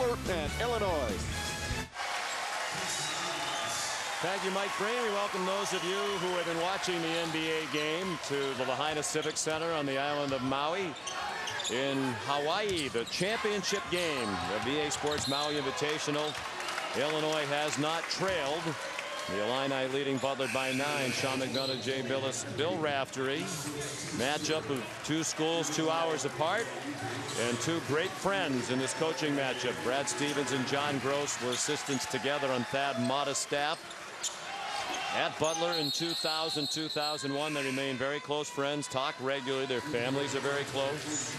Butler and Illinois. Thank you, Mike Green. We welcome those of you who have been watching the NBA game to the Lahaina Civic Center on the island of Maui in Hawaii. The championship game, the VA Sports Maui Invitational. Illinois has not trailed. The Illini leading Butler by 9. Sean McDonough, Jay Billis, Bill Raftery. Matchup of two schools 2 hours apart. And two great friends in this coaching matchup. Brad Stevens and John Gross were assistants together on Thad Matta's staff. At Butler in 2000, 2001, they remain very close friends, talk regularly. Their families are very close.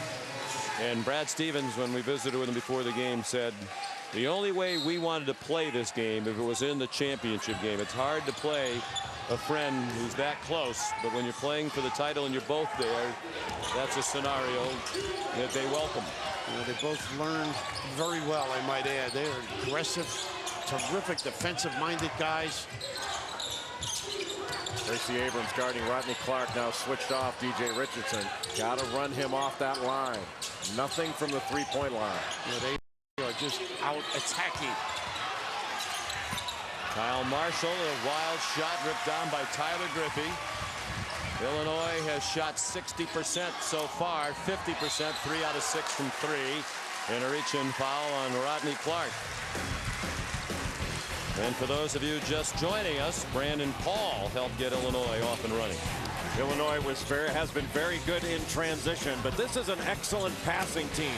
And Brad Stevens, when we visited with him before the game, said, the only way we wanted to play this game if it was in the championship game. It's hard to play a friend who's that close, but when you're playing for the title and you're both there, that's a scenario that they welcome. You know, they both learned very well, I might add. They're aggressive, terrific defensive-minded guys. Tracy Abrams guarding Rodney Clark, now switched off DJ Richardson. Got to run him off that line. Nothing from the three-point line. Yeah, they are just out attacking. Kyle Marshall, a wild shot ripped down by Tyler Griffey. Illinois has shot 60% so far, 50%, 3 out of 6 from 3. And a reach-in foul on Rodney Clark. And for those of you just joining us, Brandon Paul helped get Illinois off and running. Illinois has been very good in transition, but this is an excellent passing team.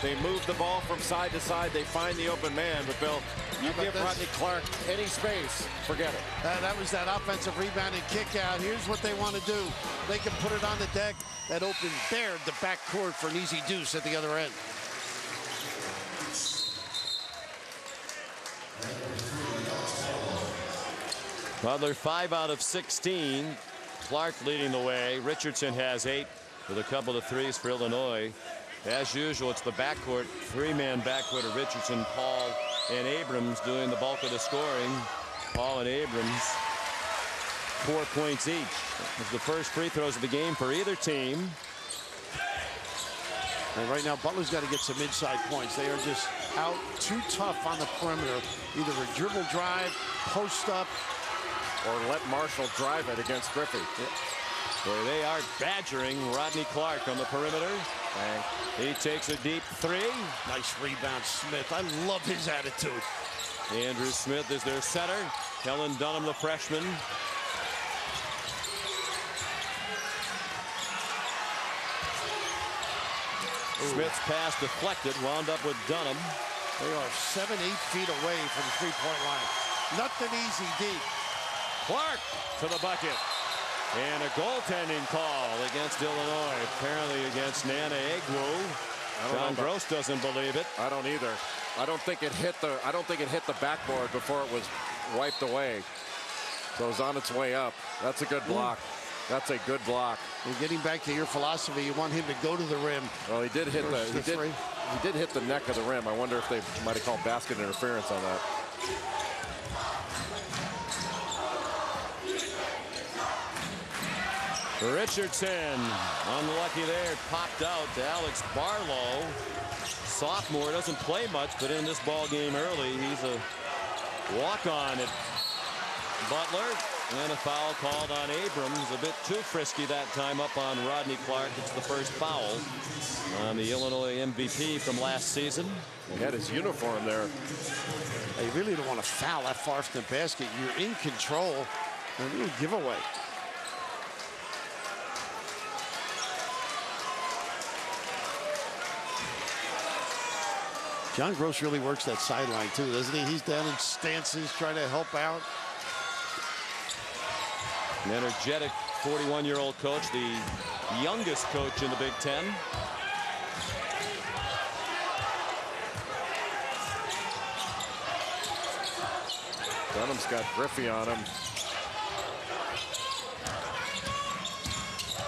They move the ball from side to side. They find the open man, but Bill, you give Rodney Clark any space, forget it. That was that offensive rebound and kick out. Here's what they want to do. They can put it on the deck. That open bared the backcourt for an easy deuce at the other end. Butler 5 out of 16. Clark leading the way. Richardson has 8 with a couple of threes for Illinois. As usual, it's the backcourt, three-man backcourt of Richardson, Paul, and Abrams doing the bulk of the scoring. Paul and Abrams, 4 points each. It's the first free throws of the game for either team. And right now, Butler's got to get some inside points. They are just out too tough on the perimeter. Either a dribble drive, post up, or let Marshall drive it against Griffey. Boy, they are badgering Rodney Clark on the perimeter. And he takes a deep three. Nice rebound, Smith. I love his attitude. Andrew Smith is their center. Kellen Dunham, the freshman. Smith's pass deflected, wound up with Dunham. They are 7-8 feet away from the three-point line. Nothing easy deep. Clark to the bucket. And a goaltending call against Illinois, apparently against Nana Egwu. John Gross doesn't believe it. I don't either. I don't think it hit the backboard before it was wiped away. So it was on its way up. That's a good block. That's a good block. And getting back to your philosophy, you want him to go to the rim. Well, he did hit he did hit the neck of the rim. I wonder if they might have called basket interference on that. Richardson, unlucky there, popped out to Alex Barlow. Sophomore, doesn't play much, but in this ball game early, he's a walk-on at Butler. And a foul called on Abrams, a bit too frisky that time up on Rodney Clark. It's the first foul on the Illinois MVP from last season. He had his uniform there. You really don't want to foul that far from the basket. You're in control. And you give away. John Gross really works that sideline too, doesn't he? He's down in stances trying to help out. An energetic 41-year-old coach, the youngest coach in the Big Ten. Dunham's got Griffey on him.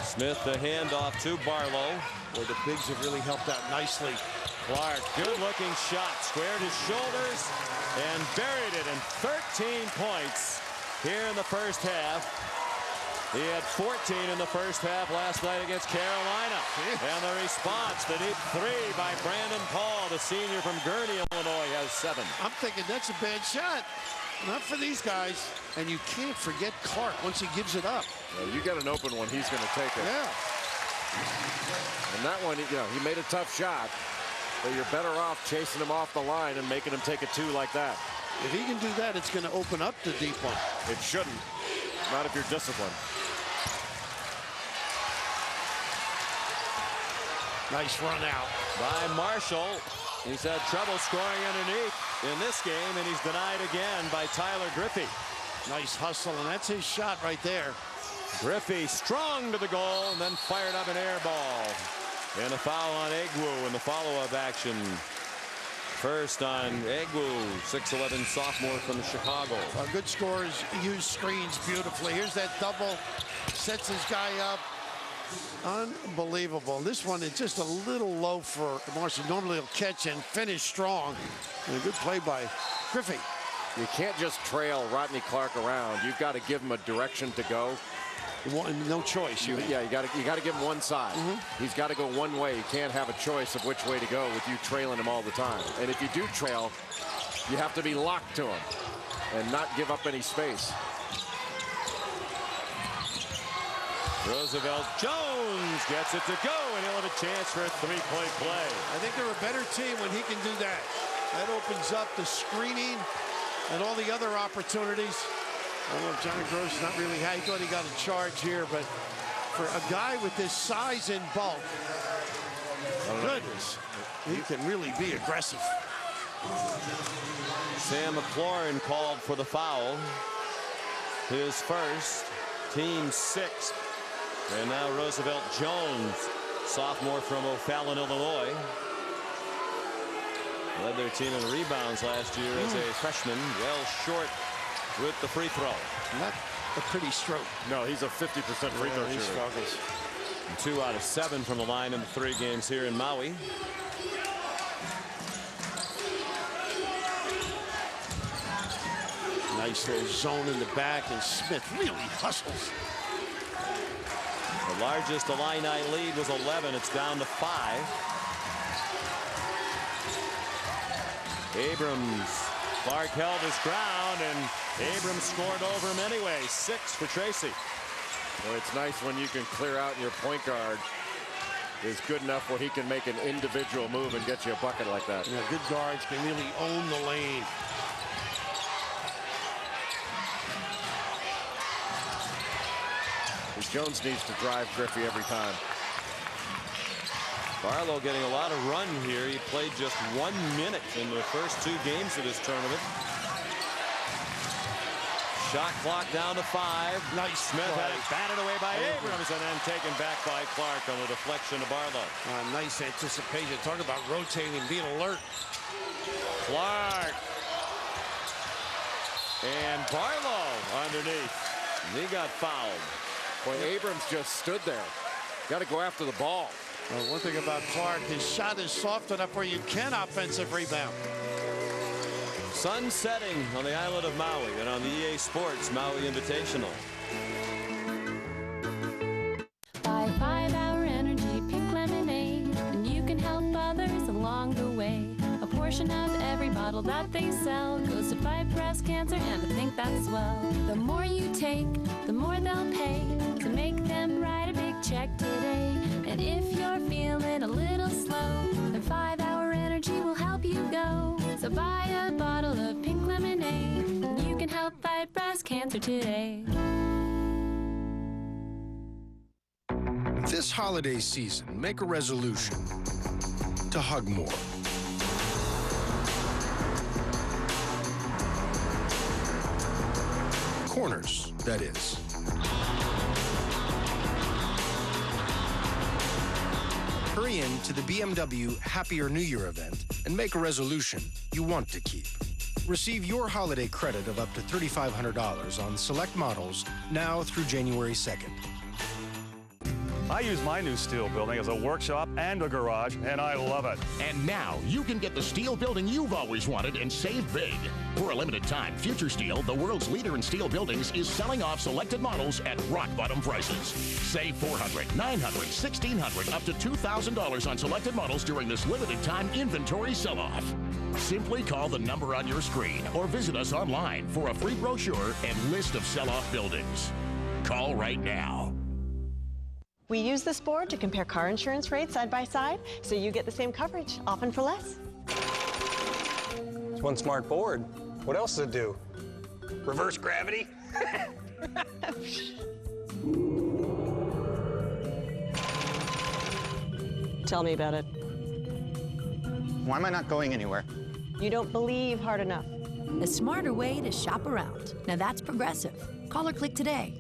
Smith, the handoff to Barlow. Where the bigs have really helped out nicely. Clark, good-looking shot, squared his shoulders and buried it in 13 points here in the first half. He had 14 in the first half last night against Carolina. And the response, the deep three by Brandon Paul, the senior from Gurnee, Illinois, has 7. I'm thinking that's a bad shot. Not for these guys. And you can't forget Clark once he gives it up. Well, you get an open one, he's going to take it. Yeah. And that one, he made a tough shot. But you're better off chasing him off the line and making him take a 2 like that. If he can do that, it's going to open up the deep one. It shouldn't. Not if you're disciplined. Nice run out by Marshall. He's had trouble scoring underneath in this game, and he's denied again by Tyler Griffey. Nice hustle, and that's his shot right there. Griffey strong to the goal and then fired up an air ball. And a foul on Egwu in the follow-up action. First on Egwu, 6'11" sophomore from Chicago. Good scorers use screens beautifully. Here's that double, sets his guy up. Unbelievable. This one is just a little low for Marshall. Normally he'll catch and finish strong. And a good play by Griffey. You can't just trail Rodney Clark around. You've got to give him a direction to go. No choice. You got to give him one side. He's got to go one way. You can't have a choice of which way to go with you trailing him all the time. And if you do trail, you have to be locked to him and not give up any space. Roosevelt Jones gets it to go, and he'll have a chance for a 3-point play. I think they're a better team when he can do that. That opens up the screening and all the other opportunities. I don't know if Johnny Gross is not really high. He thought he got a charge here, but for a guy with this size and bulk, goodness, he can really be aggressive. Sam McLaurin called for the foul. His first, team 6th. And now Roosevelt Jones, sophomore from O'Fallon, Illinois. Led their team in rebounds last year as a freshman. Well short with the free throw. Not a pretty stroke. No, he's a 50% free throw shooter. He struggles. 2 out of 7 from the line in the 3 games here in Maui. Nice little zone in the back, and Smith really hustles. The largest Illini lead was 11. It's down to 5. Abrams. Clark held his ground, and Abrams scored over him anyway. 6 for Tracy. Well, it's nice when you can clear out and your point guard is good enough where he can make an individual move and get you a bucket like that. Yeah, good guards can really own the lane. Jones needs to drive Griffey every time. Barlow getting a lot of run here. He played just 1 minute in the first 2 games of this tournament. Shot clock down to 5. Nice. Smith had it batted away by Abrams and then taken back by Clark on the deflection to Barlow. Nice anticipation. Talk about rotating, being alert. Clark. And Barlow underneath. He got fouled. Boy, Abrams just stood there. Got to go after the ball. Well, one thing about Clark, his shot is soft enough where you can offensive rebound. Sun setting on the island of Maui and on the EA Sports Maui Invitational. Buy 5-Hour Energy Pink Lemonade, and you can help others along the way. A portion of every bottle that they sell goes to fight breast cancer, and I think that's swell. The more you take, the more they'll pay to make them write a big check today. And if you're feeling a little slow, then 5-Hour Energy will help you go. So buy a bottle of pink lemonade, and you can help fight breast cancer today. This holiday season, make a resolution to hug more. Corners, that is. Hurry in to the BMW Happier New Year event and make a resolution you want to keep. Receive your holiday credit of up to $3,500 on select models now through January 2nd. I use my new steel building as a workshop and a garage, and I love it. And now you can get the steel building you've always wanted and save big. For a limited time, Future Steel, the world's leader in steel buildings, is selling off selected models at rock-bottom prices. Save $400, $900, $1,600, up to $2,000 on selected models during this limited-time inventory sell-off. Simply call the number on your screen or visit us online for a free brochure and list of sell-off buildings. Call right now. We use this board to compare car insurance rates side by side, so you get the same coverage, often for less. It's one smart board. What else does it do? Reverse gravity? Tell me about it. Why am I not going anywhere? You don't believe hard enough. A smarter way to shop around. Now that's Progressive. Call or click today.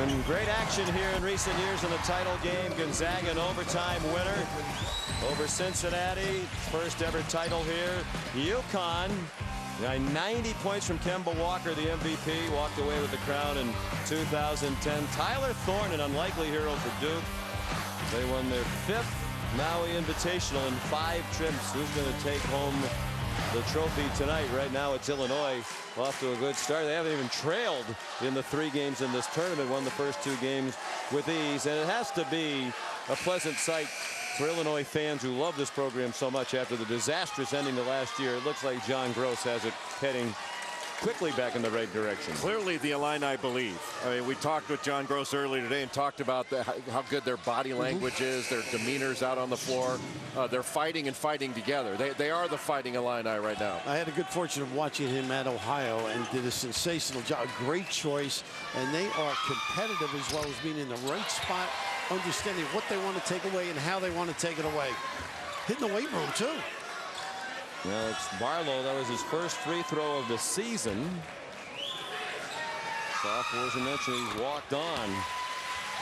And great action here in recent years in the title game. Gonzaga, an overtime winner over Cincinnati. First ever title here. UConn, 90 points from Kemba Walker, the MVP. Walked away with the crown in 2010. Tyler Thorne, an unlikely hero for Duke. They won their 5th Maui Invitational in 5 trips. Who's going to take home the trophy tonight? Right now it's Illinois, off to a good start. They haven't even trailed in the 3 games in this tournament. Won the first 2 games with ease, and it has to be a pleasant sight for Illinois fans who love this program so much after the disastrous ending to last year. It looks like John Gross has it heading quickly back in the right direction. Clearly the Illini believe. I mean, we talked with John Gross earlier today and talked about how good their body language is, their demeanors out on the floor. They're fighting and fighting together. They are the Fighting Illini right now. I had a good fortune of watching him at Ohio and did a sensational job. A great choice, and they are competitive as well as being in the right spot, understanding what they want to take away and how they want to take it away. Hitting the weight room, too. Now it's Barlow. That was his first free throw of the season. Sophomore, as I mentioned, he's walked on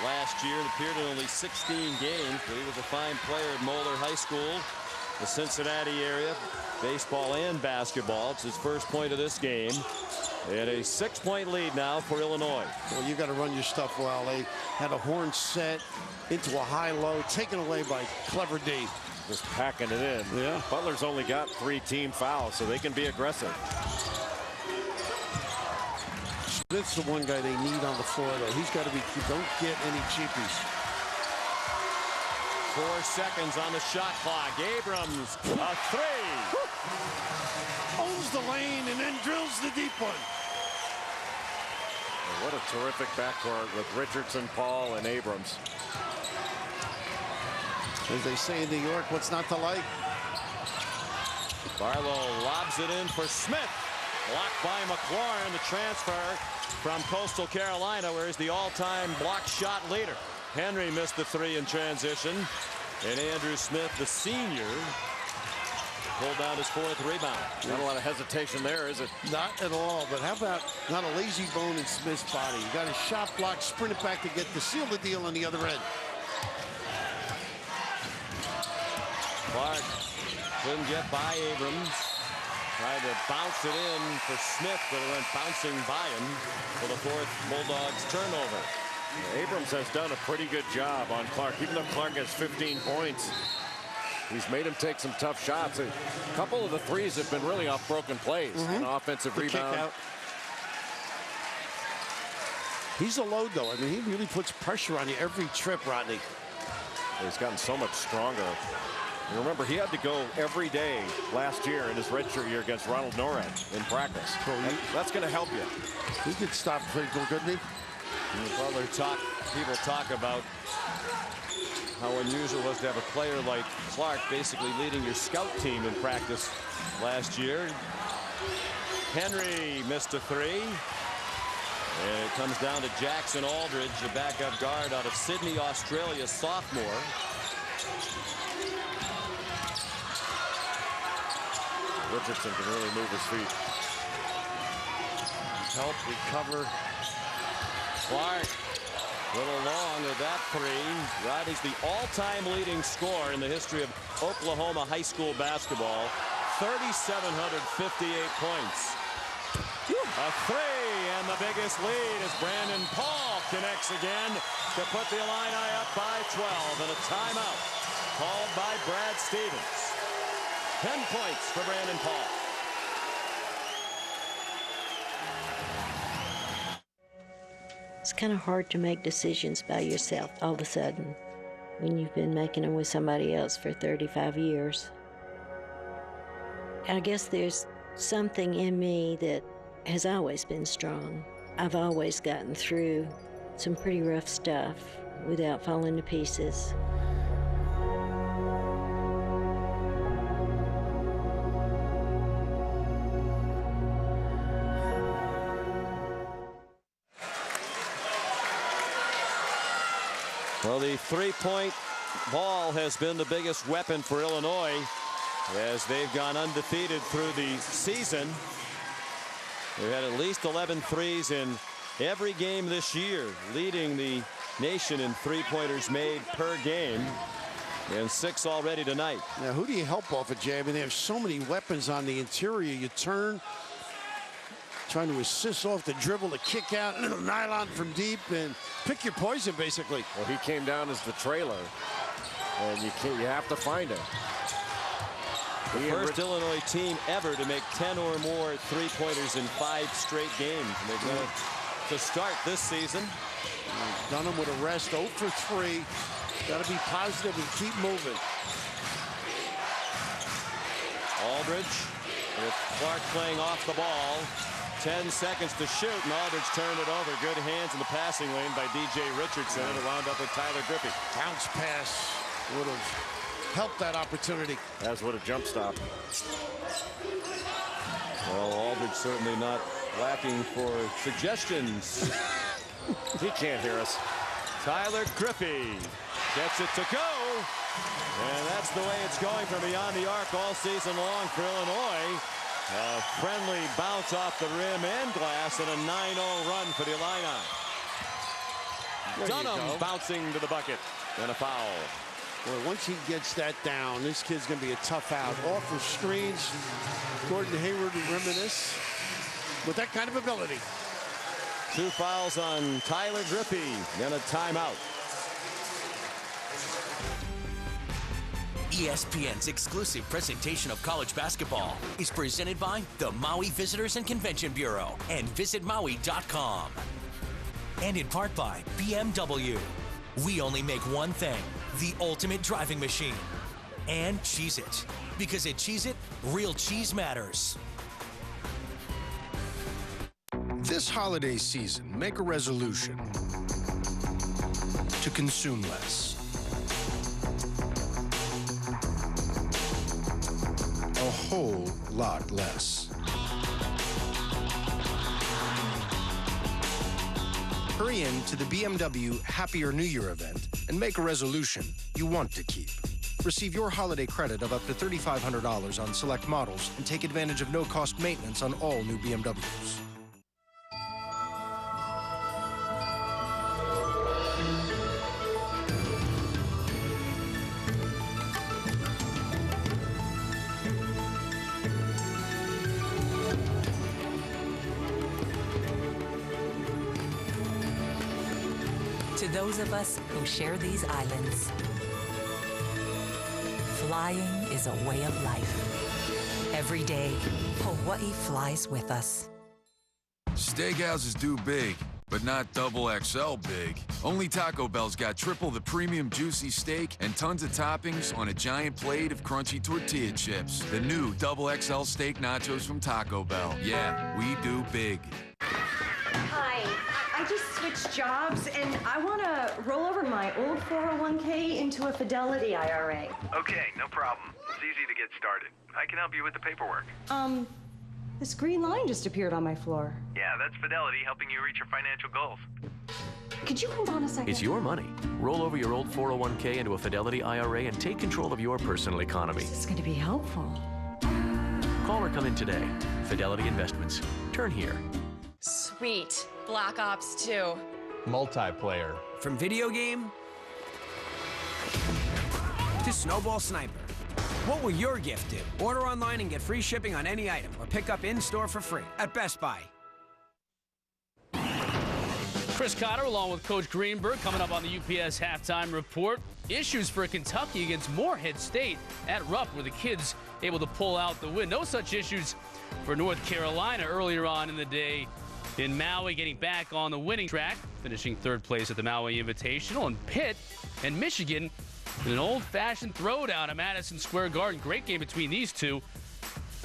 last year and appeared in only 16 games, but he was a fine player at Moeller High School, the Cincinnati area, baseball and basketball. It's his first point of this game, and a 6-point lead now for Illinois. Well, you got to run your stuff well. They had a horn set into a high-low, taken away by Clever D. Just packing it in. Yeah. Butler's only got 3 team fouls, so they can be aggressive. Smith's the one guy they need on the floor, though. He's got to be, don't get any cheapies. 4 seconds on the shot clock. Abrams, a 3. Owns the lane and then drills the deep one. What a terrific backcourt with Richardson, Paul, and Abrams. As they say in New York, what's not to like? Barlow lobs it in for Smith. Blocked by McLaurin, the transfer from Coastal Carolina, where he's the all-time block shot leader. Henry missed the 3 in transition. And Andrew Smith, the senior, pulled down his 4th rebound. Not a lot of hesitation there, is it? Not at all, but how about not a lazy bone in Smith's body? You got a shot block, sprint it back to seal the deal on the other end. Clark couldn't get by Abrams. Tried to bounce it in for Smith, but it went bouncing by him for the 4th Bulldogs turnover. Abrams has done a pretty good job on Clark. Even though Clark has 15 points, he's made him take some tough shots. A couple of the 3s have been really off broken plays. An offensive rebound. Kick out. He's a load, though. I mean, he really puts pressure on you every trip, Rodney. He's gotten so much stronger. And remember, he had to go every day last year in his redshirt year against Ronald Norad in practice. So that's going to help you. He could stop pretty good, couldn't he? Butler people talk about how unusual it was to have a player like Clark basically leading your scout team in practice last year. Henry missed a 3. And it comes down to Jackson Aldridge, the backup guard out of Sydney, Australia, sophomore. Richardson can really move his feet. Help recover. Clark Little long with that three. Rodney's the all-time leading scorer in the history of Oklahoma high school basketball. 3,758 points. A three, and the biggest lead as Brandon Paul connects again to put the Illini up by 12, and a timeout called by Brad Stevens. 10 points for Brandon Paul. It's kind of hard to make decisions by yourself all of a sudden when you've been making them with somebody else for 35 years. I guess there's something in me that has always been strong. I've always gotten through some pretty rough stuff without falling to pieces. Well, the three-point ball has been the biggest weapon for Illinois as they've gone undefeated through the season. They've had at least 11 threes in every game this year, leading the nation in three-pointers made per game, and 6 already tonight. Now, who do you help off of, Jay? I mean, they have so many weapons on the interior. You turn, trying to assist off the dribble, to kick out, little nylon from deep, and pick your poison, basically. Well, he came down as the trailer, and you have to find him. The first Illinois team ever to make 10 or more three-pointers in 5 straight games. And they've done it to start this season. Dunham with a rest, 0 for 3. Got to be positive and keep moving. Aldridge with Clark playing off the ball. 10 seconds to shoot, and Aldridge turned it over. Good hands in the passing lane by DJ Richardson, and it wound up with Tyler Griffey. Bounce pass would have helped that opportunity. As would a jump stop. Well, Aldridge certainly not lacking for suggestions. He can't hear us. Tyler Griffey gets it to go. And that's the way it's going from beyond the arc all season long for Illinois. A friendly bounce off the rim and glass, and a 9-0 run for the Illini. Dunham bouncing to the bucket, and a foul. Well, once he gets that down, this kid's going to be a tough out. Off of screens, Gordon Hayward would reminisce with that kind of ability. 2 fouls on Tyler Griffey, and a timeout. ESPN's exclusive presentation of college basketball is presented by the Maui Visitors and Convention Bureau and visitmaui.com. And in part by BMW. We only make one thing, the ultimate driving machine. And Cheez-It. Because at Cheez-It, real cheese matters. This holiday season, make a resolution to consume less. A whole lot less. Hurry in to the BMW Happier New Year event and make a resolution you want to keep. Receive your holiday credit of up to $3,500 on select models and take advantage of no-cost maintenance on all new BMWs. To those of us who share these islands, flying is a way of life. Every day, Hawaii flies with us. Steakhouses do big, but not double XL big. Only Taco Bell's got triple the premium juicy steak and tons of toppings on a giant plate of crunchy tortilla chips. The new double XL steak nachos from Taco Bell. Yeah, we do big. Hi, I just switched jobs and I want to roll over my old 401k into a Fidelity IRA. Okay, no problem. It's easy to get started. I can help you with the paperwork. This green line just appeared on my floor. Yeah, that's Fidelity helping you reach your financial goals. Could you hold on a second? It's your money. Roll over your old 401k into a Fidelity IRA and take control of your personal economy. This is going to be helpful. Call or come in today. Fidelity Investments. Turn here. Sweet. Black Ops 2. Multiplayer. From video game to snowball sniper. What will your gift do? Order online and get free shipping on any item, or pick up in-store for free at Best Buy. Chris Cotter along with Coach Greenberg coming up on the UPS halftime report. Issues for Kentucky against Morehead State at Rupp, where the kids able to pull out the win. No such issues for North Carolina earlier on in the day in Maui, getting back on the winning track, finishing third place at the Maui Invitational. And Pitt and Michigan in an old-fashioned throwdown at Madison Square Garden. Great game between these two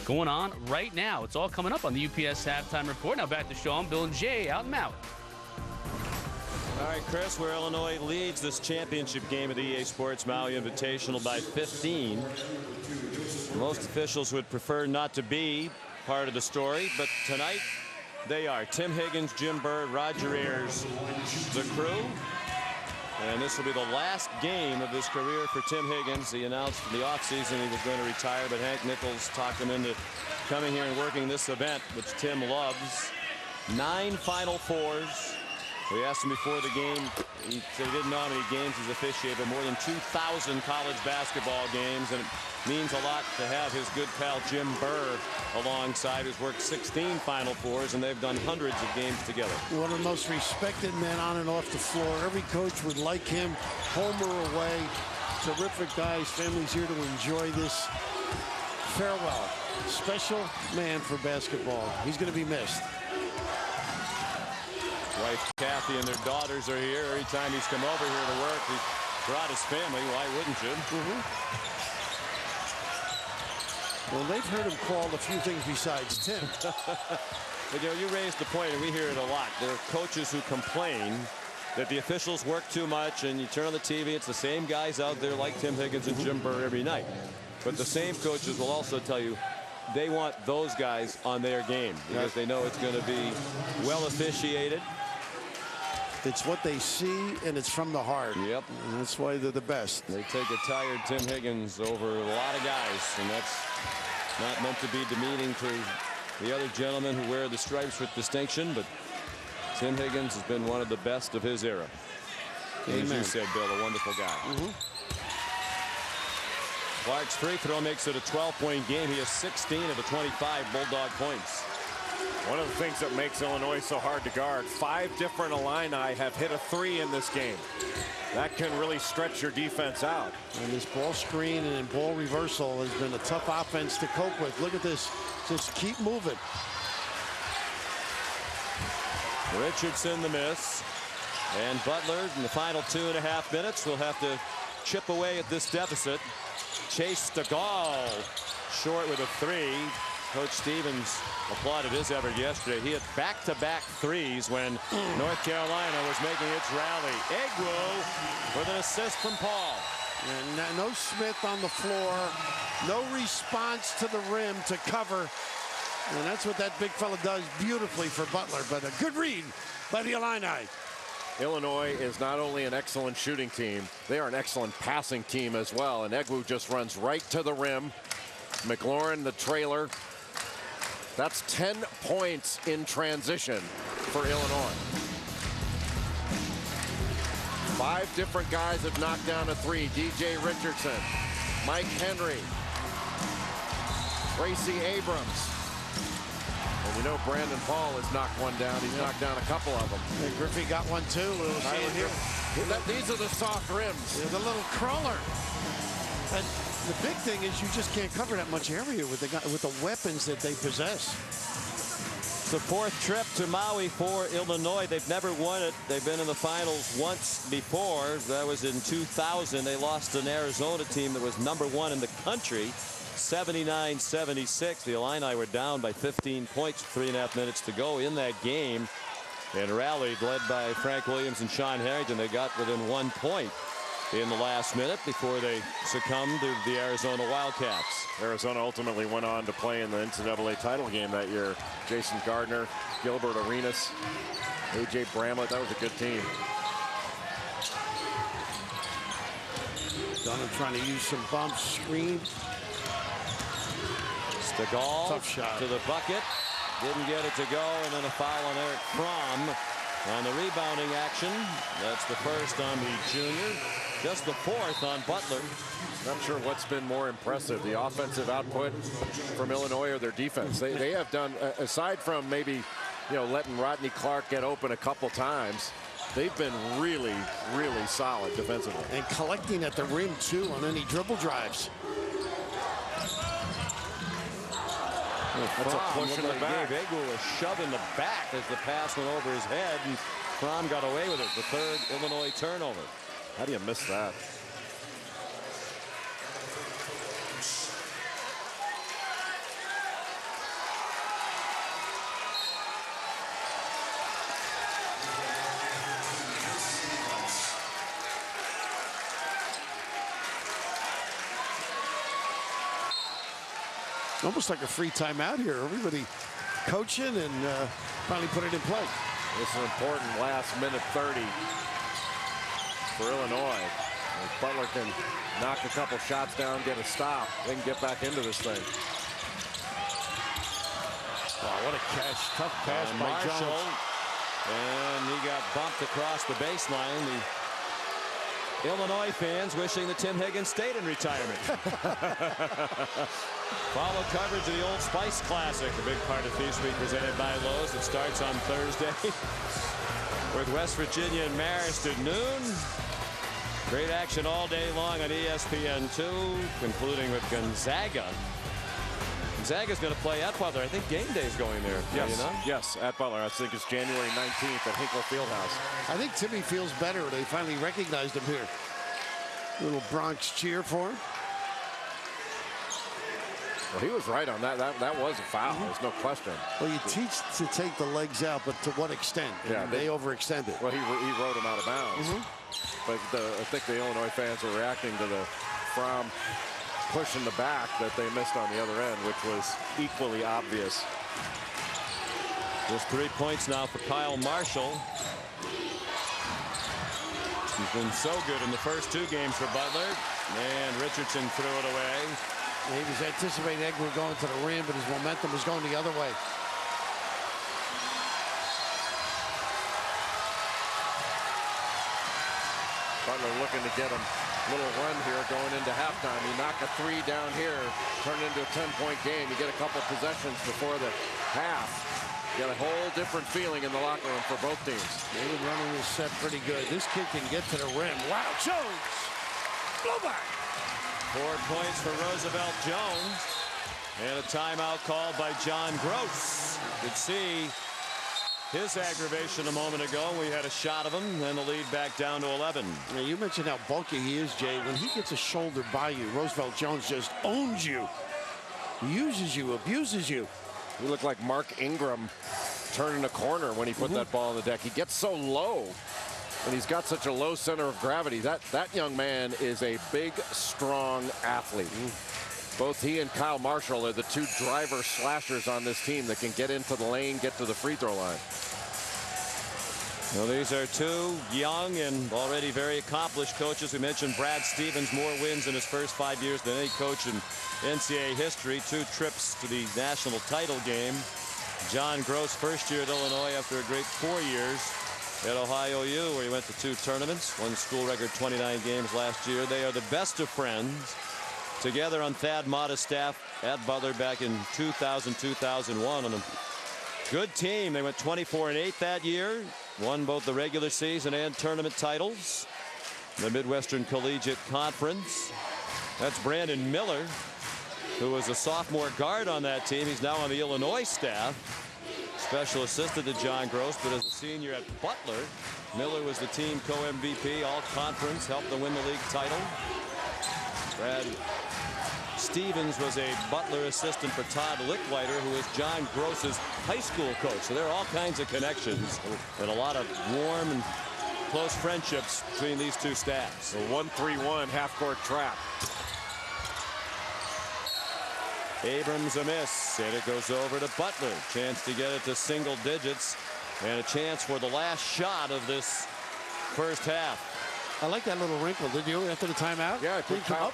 going on right now. It's all coming up on the UPS halftime report. Now back to Sean, Bill, and Jay out in Maui. All right, Chris, where Illinois leads this championship game at the EA Sports Maui Invitational by 15. Most officials would prefer not to be part of the story, but tonight they are. Tim Higgins, Jim Bird, Roger Ayers, the crew. And this will be the last game of his career for Tim Higgins. He announced in the offseason he was going to retire, but Hank Nichols talked him into coming here and working this event, which Tim loves. 9 Final Fours. We asked him before the game. He said he didn't know how many games he's officiated, but more than 2,000 college basketball games, and it means a lot to have his good pal Jim Burr alongside, who's worked 16 Final Fours, and they've done hundreds of games together. One of the most respected men on and off the floor. Every coach would like him, home or away. Terrific guy. His family's here to enjoy this farewell. Special man for basketball. He's going to be missed. Wife Kathy and their daughters are here. Every time he's come over here to work, he's brought his family. Why wouldn't you? Well, they've heard him called a few things besides Tim. But, you know, you raised the point, and we hear it a lot. There are coaches who complain that the officials work too much, and you turn on the TV, it's the same guys out there like Tim Higgins and Jim Burr every night. But the same coaches will also tell you they want those guys on their game because they know it's going to be well officiated. It's what they see, and it's from the heart. Yep. And that's why they're the best. They take a tired Tim Higgins over a lot of guys, and that's not meant to be demeaning to the other gentlemen who wear the stripes with distinction, but Tim Higgins has been one of the best of his era. And as you said, Bill, a wonderful guy. Clark's free throw makes it a 12-point game. He has 16 of the 25 Bulldog points. One of the things that makes Illinois so hard to guard, 5 different Illini have hit a 3 in this game. That can really stretch your defense out. And this ball screen and ball reversal has been a tough offense to cope with. Look at this. Just keep moving. Richardson the miss. And Butler in the final 2.5 minutes will have to chip away at this deficit. Chase Stegall short with a 3. Coach Stevens applauded his effort yesterday. He had back-to-back threes when North Carolina was making its rally. Egwu with an assist from Paul. And no Smith on the floor. No response to the rim to cover. And that's what that big fella does beautifully for Butler. But a good read by the Illini. Illinois is not only an excellent shooting team, they are an excellent passing team as well. And Egwu just runs right to the rim. McLaurin, the trailer. That's 10 points in transition for Illinois. 5 different guys have knocked down a 3. DJ Richardson, Mike Henry, Tracy Abrams. And you know Brandon Paul has knocked one down. He's knocked down a couple of them. And Griffey got one too. We'll see it here. These are the soft rims. Yeah, the little crawler. And the big thing is you just can't cover that much area with the weapons that they possess. It's the 4th trip to Maui for Illinois. They've never won it. They've been in the finals once before. That was in 2000. They lost to an Arizona team that was #1 in the country, 79-76. The Illini were down by 15 points, 3.5 minutes to go in that game, and rallied, led by Frank Williams and Sean Harrington. They got within 1 point in the last minute before they succumbed to the Arizona Wildcats. Arizona ultimately went on to play in the NCAA title game that year. Jason Gardner, Gilbert Arenas, A.J. Bramlett. That was a good team. Dunham trying to use some bumps, screen. Stegall tough shot to the bucket. Didn't get it to go, and then a foul on Eric Fromm. on the rebounding action. That's the first on the junior. Just the fourth on Butler. Not sure what's been more impressive, the offensive output from Illinois or their defense. They have done, aside from maybe, letting Rodney Clark get open a couple times, they've been really, really solid defensively. And collecting at the rim, too, on any dribble drives. That's a push in the back. Gave Egu a shove in the back as the pass went over his head, and Fromm got away with it. The third Illinois turnover. How do you miss that? Almost like a free timeout here. Everybody coaching and finally put it in play. This is an important last minute 30 for Illinois. If Butler can knock a couple shots down, get a stop, they can get back into this thing. Oh, what a catch. Tough pass by Marshall. Jones. And he got bumped across the baseline. The Illinois fans wishing that Tim Higgins stayed in retirement. Follow coverage of the Old Spice Classic, a big part of Feast Week presented by Lowe's. It starts on Thursday with West Virginia and Marist at noon. Great action all day long on ESPN2, concluding with Gonzaga. Gonzaga's going to play at Butler. I think game day is going there. Yes, yes, at Butler. I think it's January 19th at Hinkle Fieldhouse. I think Timmy feels better. They finally recognized him here. A little Bronx cheer for him. Well, he was right on that. That was a foul. There's no question. Well, you teach to take the legs out, but to what extent? Yeah, they overextended. Well, he rode him out of bounds. But I think the Illinois fans were reacting to the Fromm push in the back that they missed on the other end, which was equally obvious. There's 3 points now for Kyle Marshall. He's been so good in the first 2 games for Butler. And Richardson threw it away. He was anticipating Edgar going to the rim, but his momentum was going the other way. Butler looking to get him a little run here going into halftime. You knock a 3 down here, turn it into a 10-point game. You get a couple possessions before the half. You got a whole different feeling in the locker room for both teams. They were running this set pretty good. This kid can get to the rim. Wow, Jones! Blow back! 4 points for Roosevelt Jones. And a timeout called by John Gross. You could see his aggravation a moment ago. We had a shot of him, and the lead back down to 11. Now, you mentioned how bulky he is, Jay. When he gets a shoulder by you, Roosevelt Jones just owns you. Uses you, abuses you. He looked like Mark Ingram turning a corner when he put that ball on the deck. He gets so low, and he's got such a low center of gravity. That young man is a big, strong athlete. Both he and Kyle Marshall are the 2 driver slashers on this team that can get into the lane, get to the free throw line. Well, these are 2 young and already very accomplished coaches. We mentioned Brad Stevens, more wins in his first 5 years than any coach in NCAA history. 2 trips to the national title game. John Gross, first year at Illinois after a great 4 years at Ohio U, where he went to 2 tournaments, won school record 29 games last year. They are the best of friends, together on Thad Matta's staff at Butler back in 2000-2001 on a good team. They went 24-8 that year, won both the regular season and tournament titles in the Midwestern Collegiate Conference. That's Brandon Miller, who was a sophomore guard on that team. He's now on the Illinois staff. Special assistant to John Gross, but as a senior at Butler, Miller was the team co-MVP, all-conference, helped them win the league title. Brad Stevens was a Butler assistant for Todd Licklider, who was John Gross's high school coach. So there are all kinds of connections and a lot of warm and close friendships between these 2 staffs. A 1-3-1 half-court trap. Abrams a miss, and it goes over to Butler. Chance to get it to single digits, and a chance for the last shot of this first half. I like that little wrinkle, did you, after the timeout? Yeah, I think Kyle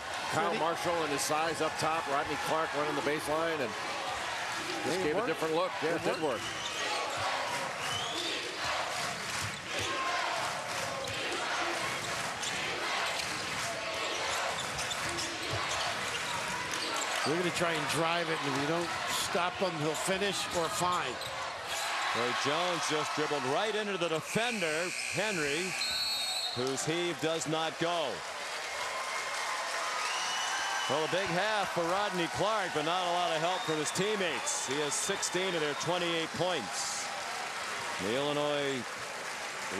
Marshall and his size up top, Rodney Clark running the baseline, and just gave a different look. Yeah, it did work. We're going to try and drive it, and if you don't stop him, he'll finish or fine. Ray Jones just dribbled right into the defender, Henry, whose heave does not go. Well, a big half for Rodney Clark, but not a lot of help from his teammates. He has 16 of their 28 points. The Illinois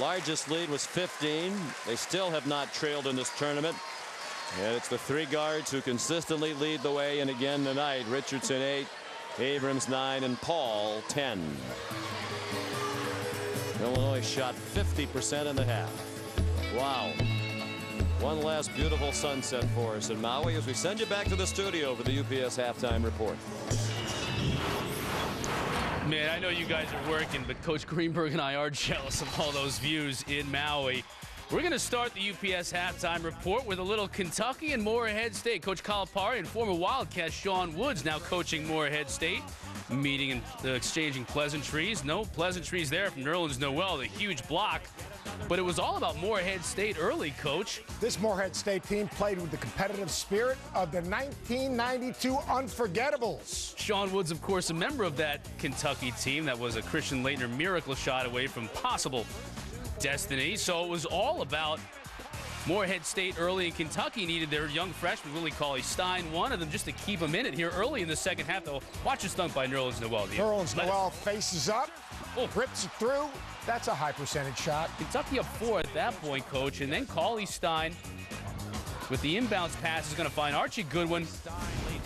largest lead was 15. They still have not trailed in this tournament. And it's the three guards who consistently lead the way. And again tonight, Richardson 8, Abrams 9, and Paul 10. Illinois shot 50% in the half. Wow. One last beautiful sunset for us in Maui as we send you back to the studio for the UPS halftime report. Man, I know you guys are working, but Coach Greenberg and I are jealous of all those views in Maui. We're going to start the UPS halftime report with a little Kentucky and Morehead State. Coach Calipari and former Wildcat Sean Woods now coaching Morehead State. Meeting and exchanging pleasantries. No pleasantries there from Nerlens Noel, the huge block. But it was all about Morehead State early, Coach. This Morehead State team played with the competitive spirit of the 1992 Unforgettables. Sean Woods, of course, a member of that Kentucky team that was a Christian Laettner miracle shot away from possible destiny. So it was all about Morehead State early, in Kentucky needed their young freshman, Willie Cauley-Stein, one of them, just to keep him in it here early in the second half. Though, watch this dunk by Nerlens Noel. Nerlens Noel faces up, rips it through. That's a high percentage shot. Kentucky up 4 at that point, Coach, and then Cauley-Stein with the inbounds pass is going to find Archie Goodwin.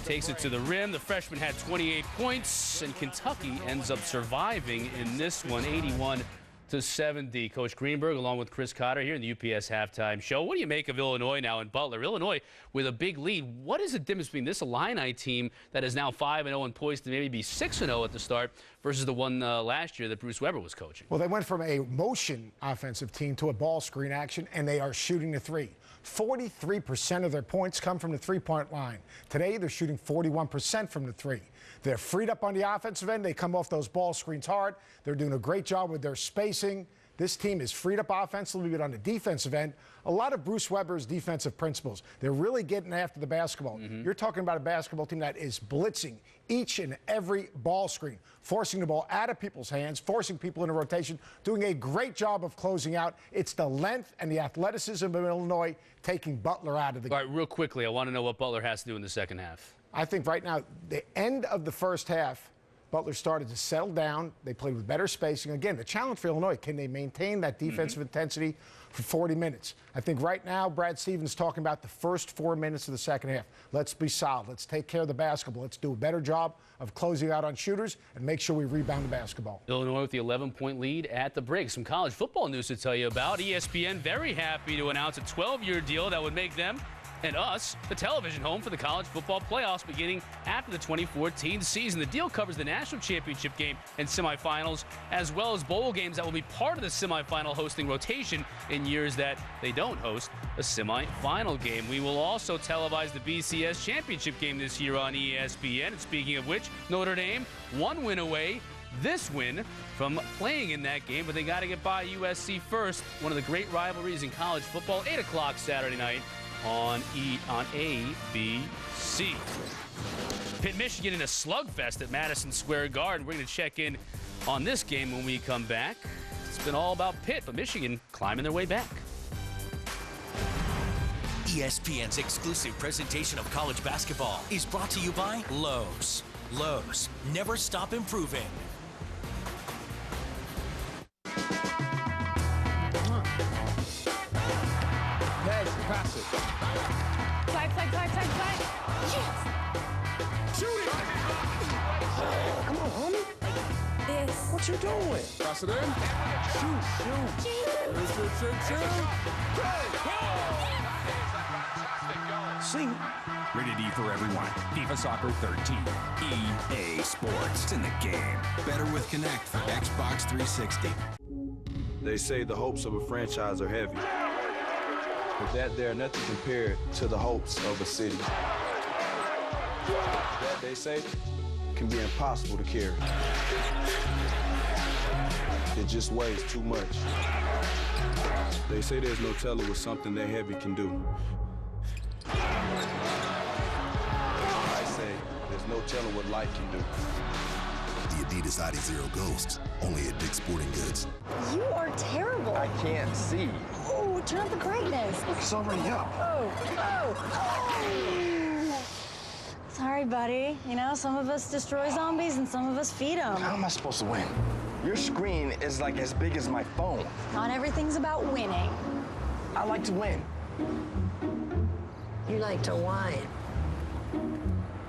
Takes it to the rim. The freshman had 28 points, and Kentucky ends up surviving in this one, 81-70. Coach Greenberg, along with Chris Cotter here in the UPS halftime show. What do you make of Illinois now in Butler? Illinois with a big lead. What is the difference between this Illini team that is now 5-0 and poised to maybe be 6-0 at the start versus the one last year that Bruce Weber was coaching? Well, they went from a motion offensive team to a ball screen action, and they are shooting the three. 43% of their points come from the three-point line. Today, they're shooting 41% from the three. They're freed up on the offensive end. They come off those ball screens hard. They're doing a great job with their spacing. This team is freed up offensively, but on the defensive end, a lot of Bruce Weber's defensive principles. They're really getting after the basketball. You're talking about a basketball team that is blitzing each and every ball screen, forcing the ball out of people's hands, forcing people into rotation, doing a great job of closing out. It's the length and the athleticism of Illinois taking Butler out of the game. All right, real quickly, I want to know what Butler has to do in the second half. I think right now, the end of the first half, Butler started to settle down. They played with better spacing. Again, the challenge for Illinois, can they maintain that defensive intensity for 40 minutes? I think right now, Brad Stevens talking about the first 4 minutes of the second half. Let's be solid. Let's take care of the basketball. Let's do a better job of closing out on shooters and make sure we rebound the basketball. Illinois with the 11-point lead at the break. Some college football news to tell you about. ESPN very happy to announce a 12-year deal that would make them and us the television home for the college football playoffs beginning after the 2014 season. The deal covers the national championship game and semifinals, as well as bowl games that will be part of the semifinal hosting rotation in years that they don't host a semifinal game. We will also televise the BCS championship game this year on ESPN. And speaking of which, Notre Dame, 1 win away this win from playing in that game, but they got to get by USC first. One of the great rivalries in college football, 8 o'clock Saturday night on ABC. Pitt, Michigan in a slugfest at Madison Square Garden. We're going to check in on this game when we come back. It's been all about Pitt, but Michigan climbing their way back. ESPN's exclusive presentation of college basketball is brought to you by Lowe's. Lowe's, never stop improving. Pass it. Flag. Yes! Shoot it! Come on, homie. This. What you doing? Pass it in. Shoot. Sing. Rated E for everyone. FIFA Soccer 13. EA Sports. It's in the game. Better with Connect for Xbox 360. They say the hopes of a franchise are heavy. But that they're nothing compared to the hopes of a city. That, they say, can be impossible to carry. It just weighs too much. They say there's no telling what something that heavy can do. I say, no telling what light can do. The Adidas Adi Zero Ghost, only at Dick's Sporting Goods. You are terrible. I can't see. Oh, turn up the brightness. It's already up. Oh. Sorry, buddy. You know, some of us destroy zombies and some of us feed them. How am I supposed to win? Your screen is like as big as my phone. Not everything's about winning. I like to win. You like to whine.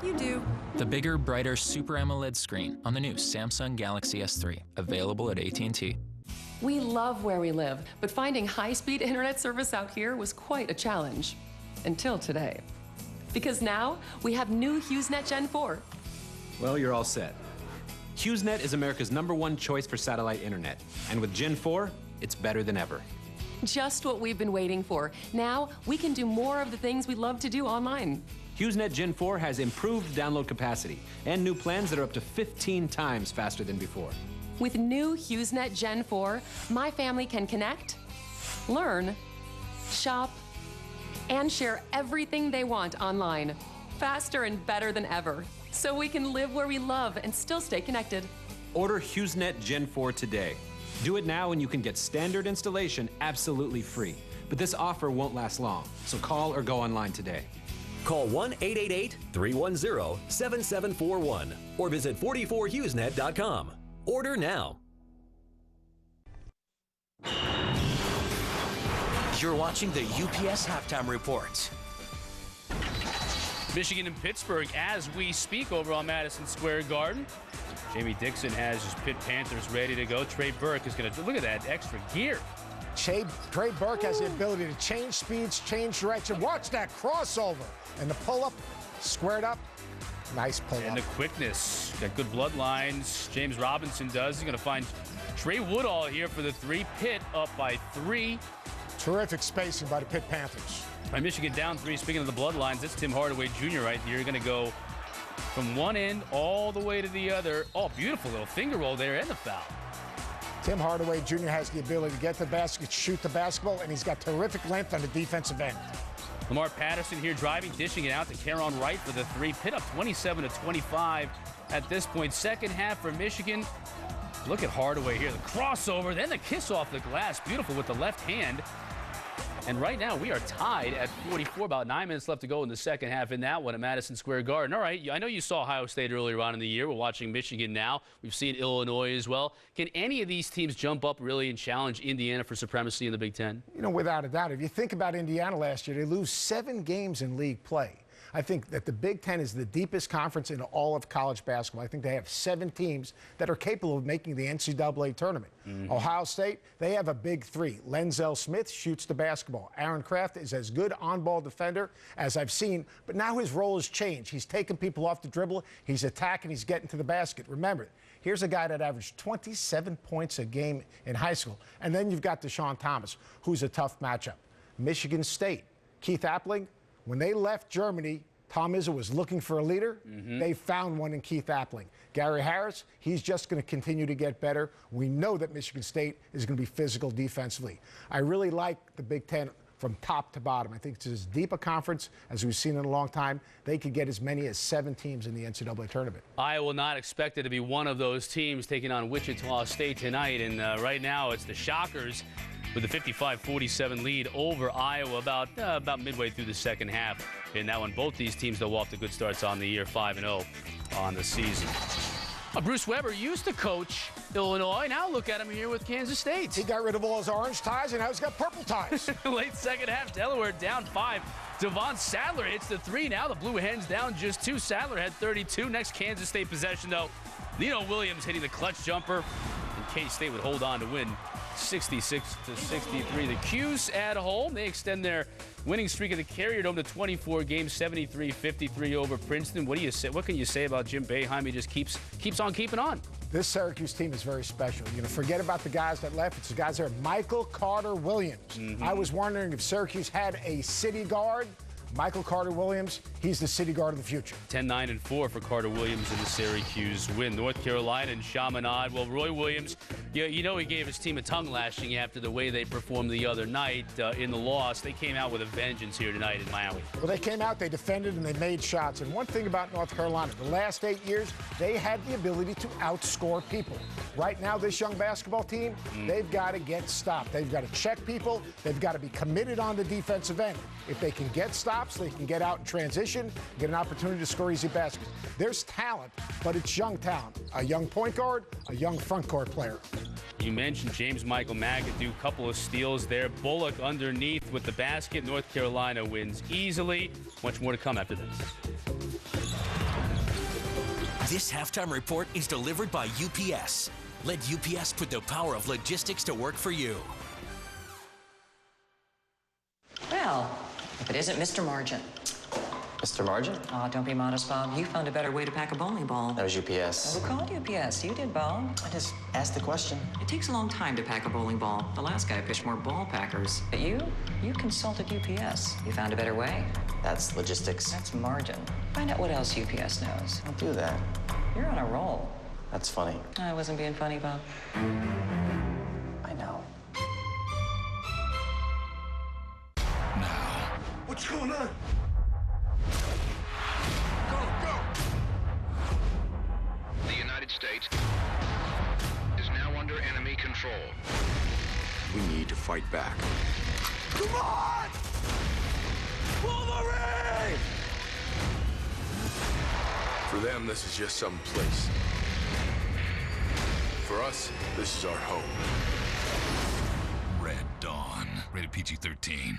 You do. The bigger, brighter Super AMOLED screen on the new Samsung Galaxy S3, available at AT&T. We love where we live, but finding high-speed internet service out here was quite a challenge. Until today. Because now, we have new HughesNet Gen 4. Well, you're all set. HughesNet is America's #1 choice for satellite internet. And with Gen 4, it's better than ever. Just what we've been waiting for. Now, we can do more of the things we love to do online. HughesNet Gen 4 has improved download capacity and new plans that are up to 15 times faster than before. With new HughesNet Gen 4, my family can connect, learn, shop, and share everything they want online, faster and better than ever, so we can live where we love and still stay connected. Order HughesNet Gen 4 today. Do it now and you can get standard installation absolutely free. But this offer won't last long, so call or go online today. Call 1-888-310-7741 or visit 44HughesNet.com. Order now. You're watching the UPS Halftime Report. Michigan and Pittsburgh as we speak over on Madison Square Garden. Jamie Dixon has his Pitt Panthers ready to go. Trey Burke is going to look at that extra gear. Trey Burke has the ability to change speeds, change direction. Watch that crossover and the pull-up, squared up. Nice pull-up. And the quickness. Got good bloodlines. James Robinson does. He's going to find Trey Woodall here for the 3. Pitt up by 3. Terrific spacing by the Pitt Panthers. By Michigan down 3. Speaking of the bloodlines, that's Tim Hardaway Jr. right here. You're going to go from one end all the way to the other. Oh, beautiful little finger roll there and the foul. Tim Hardaway Jr. has the ability to get the basket, shoot the basketball, and he's got terrific length on the defensive end. Lamar Patterson here driving, dishing it out to Caron Wright for the 3. Pitt up 27-25 at this point. Second half for Michigan. Look at Hardaway here. The crossover, then the kiss off the glass. Beautiful with the left hand. And right now, we are tied at 44. About 9 minutes left to go in the second half in that one at Madison Square Garden. All right, I know you saw Ohio State earlier on in the year. We're watching Michigan now. We've seen Illinois as well. Can any of these teams jump up really and challenge Indiana for supremacy in the Big Ten? You know, without a doubt. If you think about Indiana last year, they lose 7 games in league play. I think that the Big Ten is the deepest conference in all of college basketball. I think they have 7 teams that are capable of making the NCAA tournament. Ohio State, they have a big 3. Lenzel Smith shoots the basketball. Aaron Kraft is as good on-ball defender as I've seen, but now his role has changed. He's taking people off the dribble. He's attacking. He's getting to the basket. Remember, here's a guy that averaged 27 points a game in high school. And then you've got Deshaun Thomas, who's a tough matchup. Michigan State, Keith Appling, when they left Germany, Tom Izzo was looking for a leader. They found one in Keith Appling. Gary Harris, he's just going to continue to get better. We know that Michigan State is going to be physical defensively. I really like the Big Ten from top to bottom. I think it's as deep a conference as we've seen in a long time. They could get as many as 7 teams in the NCAA tournament. I will not expect it to be one of those teams taking on Wichita State tonight. And right now, it's the Shockers with a 55-47 lead over Iowa about midway through the second half. In that one, both these teams, though, off to good starts on the year, 5-0 on the season. Bruce Weber used to coach Illinois. Now look at him here with Kansas State. He got rid of all his orange ties, and now he's got purple ties. Late second half, Delaware down 5. Devon Sadler hits the 3. Now the Blue Hens down just 2. Sadler had 32. Next Kansas State possession, though. Lino Williams hitting the clutch jumper. And K-State would hold on to win 66-63. The Cuse at home. They extend their winning streak of the Carrier Dome to 24 games, 73-53 over Princeton. What do you say? What can you say about Jim Boeheim? He just keeps on keeping on. This Syracuse team is very special. You know, forget about the guys that left. It's the guys there. Michael Carter Williams. I was wondering if Syracuse had a city guard. Michael Carter-Williams, he's the city guard of the future. 10-9-4 for Carter Williams in the Syracuse win. North Carolina and Chaminade. Well, Roy Williams, you know he gave his team a tongue lashing after the way they performed the other night in the loss. They came out with a vengeance here tonight in Maui. Well, they came out, they defended, and they made shots. And one thing about North Carolina, the last 8 years, they had the ability to outscore people. Right now, this young basketball team, they've got to get stopped. They've got to check people. They've got to be committed on the defensive end. If they can get stops, they can get out in transition, get an opportunity to score easy baskets. There's talent, but it's young talent. A young point guard, a young front court player. You mentioned James Michael McAdoo, a couple of steals there. Bullock underneath with the basket. North Carolina wins easily. Much more to come after this. This halftime report is delivered by UPS. Let UPS put the power of logistics to work for you. Well, if it isn't Mr. Margin. Mr. Margin? Oh, don't be modest, Bob. You found a better way to pack a bowling ball. That was UPS. Who called UPS? You did, Bob. I just asked the question. It takes a long time to pack a bowling ball. The last guy pitched more ball packers. But you consulted UPS. You found a better way. That's logistics. That's Margin. Find out what else UPS knows. I'll do that. You're on a roll. That's funny. I wasn't being funny, Bob. I know. What's going on? The United States is now under enemy control. We need to fight back. Come on! Wolverine! For them, this is just some place. For us, this is our home. Red Dawn. Rated PG-13.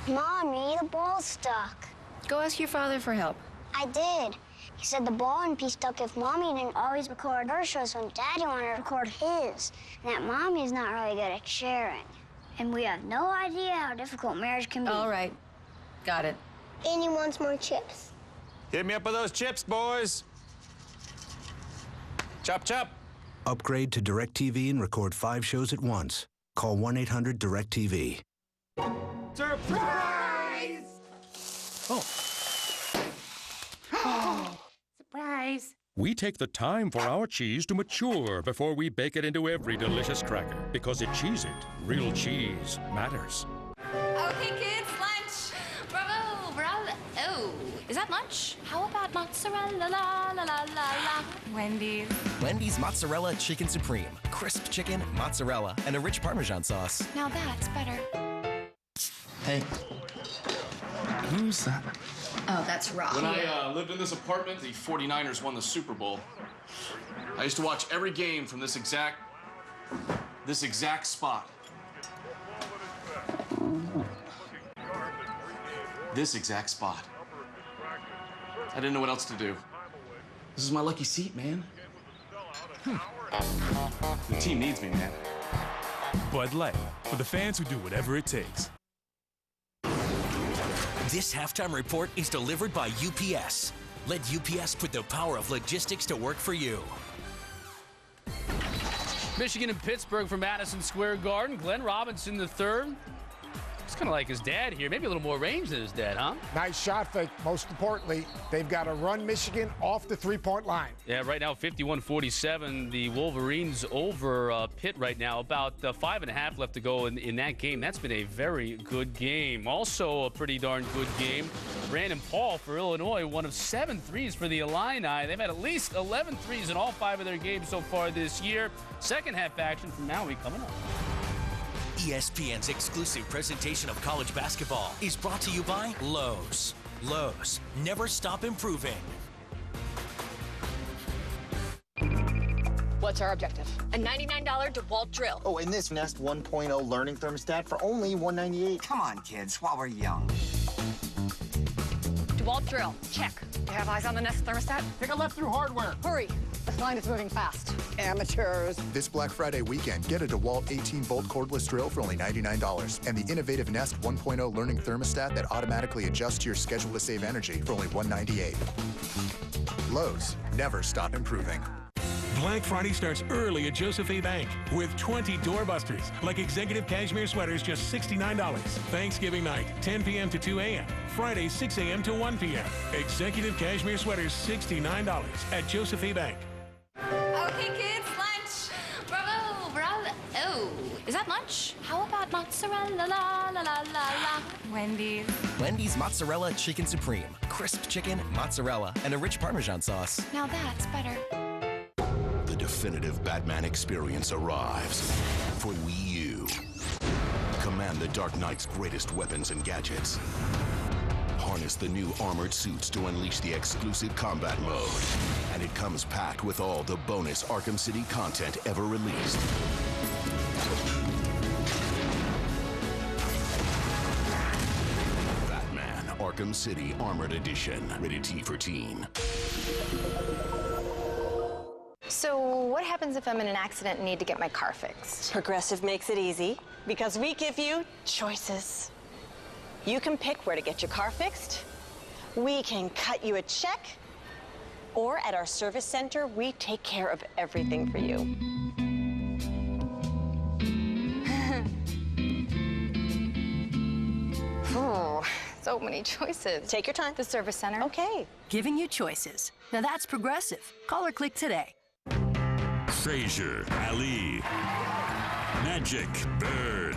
Mommy, the ball's stuck. Go ask your father for help. I did. He said the ball wouldn't be stuck if Mommy didn't always record her shows when Daddy wanted to record his. And that Mommy's not really good at sharing. And we have no idea how difficult marriage can be. All right. Got it. And he wants more chips. Hit me up with those chips, boys. Chop, chop. Upgrade to DirecTV and record 5 shows at once. Call 1-800-DirecTV. Surprise! Surprise! We take the time for our cheese to mature before we bake it into every delicious cracker. Because at Cheez-It, real cheese matters. Okay, kids, lunch. Bravo, bravo. Oh, is that lunch? How about mozzarella, la, la, la, la, la. Wendy's. Wendy's Mozzarella Chicken Supreme. Crisp chicken, mozzarella, and a rich Parmesan sauce. Now that's better. Hey, who's that? Oh, that's Rob. When I lived in this apartment, the 49ers won the Super Bowl. I used to watch every game from this exact spot. This exact spot. I didn't know what else to do. This is my lucky seat, man. The team needs me, man. Bud Light, for the fans who do whatever it takes. This halftime report is delivered by UPS. Let UPS put the power of logistics to work for you. Michigan and Pittsburgh from Madison Square Garden. Glenn Robinson III. It's kind of like his dad here. Maybe a little more range than his dad, huh? Nice shot fake. Most importantly, they've got to run Michigan off the three-point line. Yeah, right now 51-47. The Wolverines over Pitt right now. About 5.5 left to go in that game. That's been a very good game. Also a pretty darn good game. Brandon Paul for Illinois, one of 7 threes for the Illini. They've had at least 11 threes in all 5 of their games so far this year. Second half action from Maui coming up. ESPN's exclusive presentation of college basketball is brought to you by Lowe's. Lowe's, never stop improving. What's our objective? A $99 DeWalt drill. Oh, and this Nest 1.0 learning thermostat for only $198. Come on, kids, while we're young. DeWalt drill. Check. Do you have eyes on the Nest thermostat? Take a left through hardware. Hurry. The line is moving fast. Amateurs. This Black Friday weekend, get a DeWalt 18-volt cordless drill for only $99 and the innovative Nest 1.0 learning thermostat that automatically adjusts your schedule to save energy for only $198. Lowe's, never stop improving. Black Friday starts early at Joseph A. Bank with 20 doorbusters, like executive cashmere sweaters, just $69. Thanksgiving night, 10 p.m. to 2 a.m. Friday, 6 a.m. to 1 p.m. Executive cashmere sweaters, $69 at Joseph A. Bank. Okay, kids, lunch. Bravo, bravo. Oh, is that lunch? How about mozzarella, la, la, la, la, la. Wendy's. Wendy's Mozzarella Chicken Supreme. Crisp chicken, mozzarella, and a rich Parmesan sauce. Now that's better. The definitive Batman experience arrives for Wii U. Command the Dark Knight's greatest weapons and gadgets. Harness the new armored suits to unleash the exclusive combat mode. And it comes packed with all the bonus Arkham City content ever released. Batman Arkham City Armored Edition. Rated T for teen. So what happens if I'm in an accident and need to get my car fixed? Progressive makes it easy because we give you choices. You can pick where to get your car fixed. We can cut you a check. Or at our service center, we take care of everything for you. Oh, so many choices. Take your time. The service center. Okay. Giving you choices. Now that's Progressive. Call or click today. Frazier, Ali, Magic, Bird,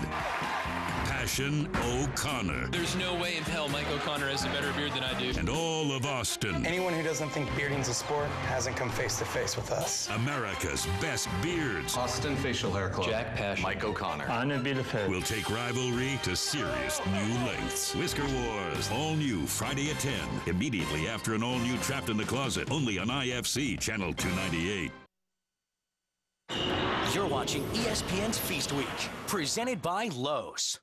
Passion, O'Connor. There's no way in hell Mike O'Connor has a better beard than I do. And all of Austin. Anyone who doesn't think bearding's a sport hasn't come face to face with us. America's best beards. Austin Facial Hair Club. Jack Passion. Mike O'Connor. Will take rivalry to serious new lengths. Whisker Wars, all new Friday at 10. Immediately after an all new Trapped in the Closet. Only on IFC Channel 298. You're watching ESPN's Feast Week, presented by Lowe's.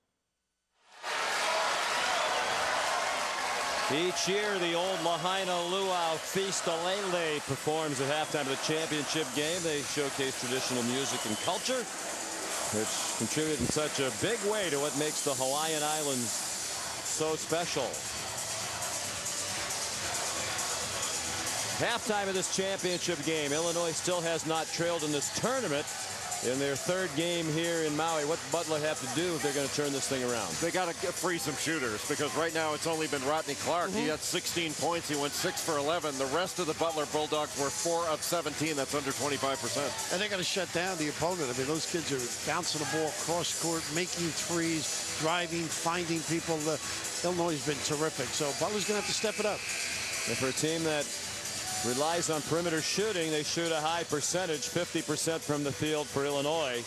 Each year, the old Lahaina Luau Feast Alele performs at halftime of the championship game. They showcase traditional music and culture, which contribute in such a big way to what makes the Hawaiian Islands so special. Halftime of this championship game, Illinois still has not trailed in this tournament in their third game here in Maui. What Butler have to do if they're going to turn this thing around? They got to free some shooters because right now it's only been Rodney Clark. He got 16 points. He went 6 for 11. The rest of the Butler Bulldogs were 4 of 17. That's under 25%. And they got to shut down the opponent. I mean, those kids are bouncing the ball cross court, making threes, driving, finding people. Illinois has been terrific. So Butler's going to have to step it up. And for a team that relies on perimeter shooting, they shoot a high percentage, 50% from the field for Illinois,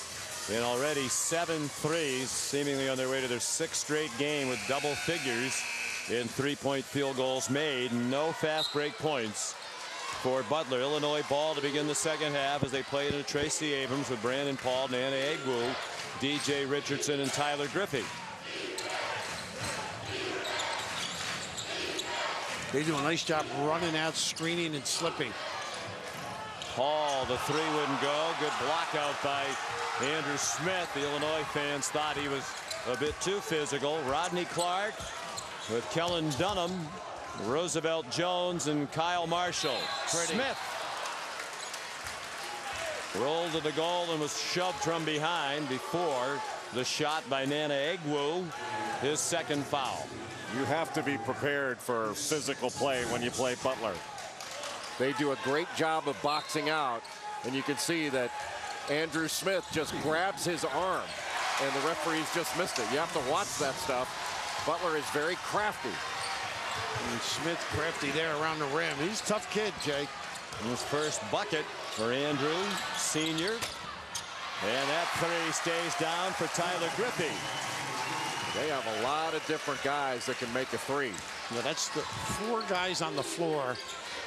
and already 7 threes, seemingly on their way to their 6th straight game with double figures in 3-point field goals made. No fast break points for Butler. Illinois ball to begin the second half as they play into Tracy Abrams with Brandon Paul, Nana Egwu, DJ Richardson, and Tyler Griffey. They do a nice job running out, screening, and slipping. Paul, the three wouldn't go. Good block out by Andrew Smith. The Illinois fans thought he was a bit too physical. Rodney Clark with Kellen Dunham, Roosevelt Jones, and Kyle Marshall. Smith rolled to the goal and was shoved from behind before the shot by Nana Egwu, his second foul. You have to be prepared for physical play when you play Butler. They do a great job of boxing out, and you can see that Andrew Smith just grabs his arm, and the referees just missed it. You have to watch that stuff. Butler is very crafty. And Smith crafty there around the rim. He's a tough kid, Jake. And his first bucket for Andrew, senior. And that three stays down for Tyler Griffey. They have a lot of different guys that can make a three. Now that's the 4 guys on the floor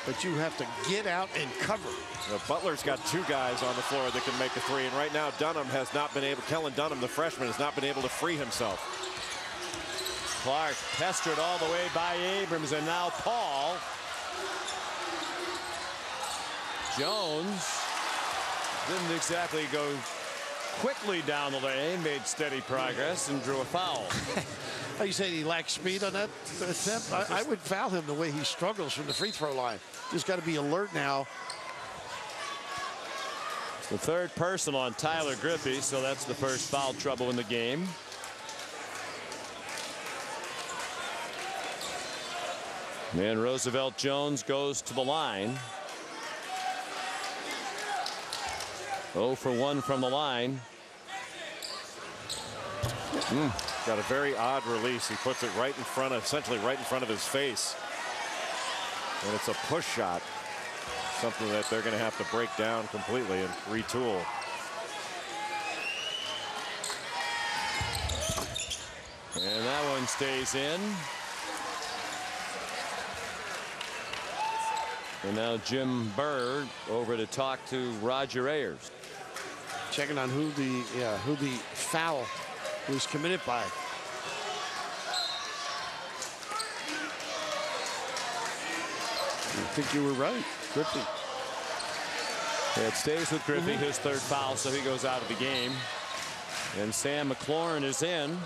that you have to get out and cover. Now, Butler's got 2 guys on the floor that can make a three, and right now Dunham has not been able, Kellen Dunham, the freshman, has not been able to free himself. Clark pestered all the way by Abrams, and now Paul. Jones didn't exactly go quickly down the lane, made steady progress, and drew a foul. Are you saying he lacks speed on that attempt? I would foul him the way he struggles from the free throw line. Just got to be alert now. The third personal on Tyler Griffey, so that's the first foul trouble in the game. And Roosevelt Jones goes to the line. 0 for 1 from the line. Got a very odd release. He puts it right in front of, essentially right in front of his face. And it's a push shot. Something that they're going to have to break down completely and retool. And that one stays in. And now Jim Burr over to talk to Roger Ayers. Checking on who the foul was committed by. I think you were right, Griffey. It stays with Griffey, his third foul, so he goes out of the game. And Sam McLaurin is in.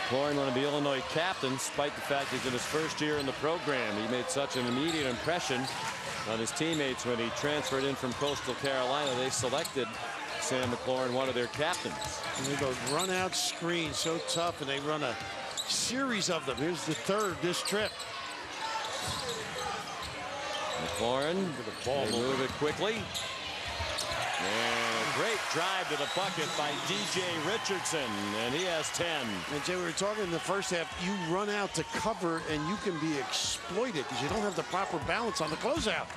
McLaurin, one of the Illinois captains, despite the fact he's in his first year in the program. He made such an immediate impression on his teammates when he transferred in from Coastal Carolina. They selected Sam McLaurin, one of their captains. And they go run out screen, so tough, and they run a series of them. Here's the third this trip. McLaurin, they move it quickly. And a great drive to the bucket by DJ Richardson, and he has 10. And Jay, we were talking in the first half, you run out to cover and you can be exploited because you don't have the proper balance on the closeout.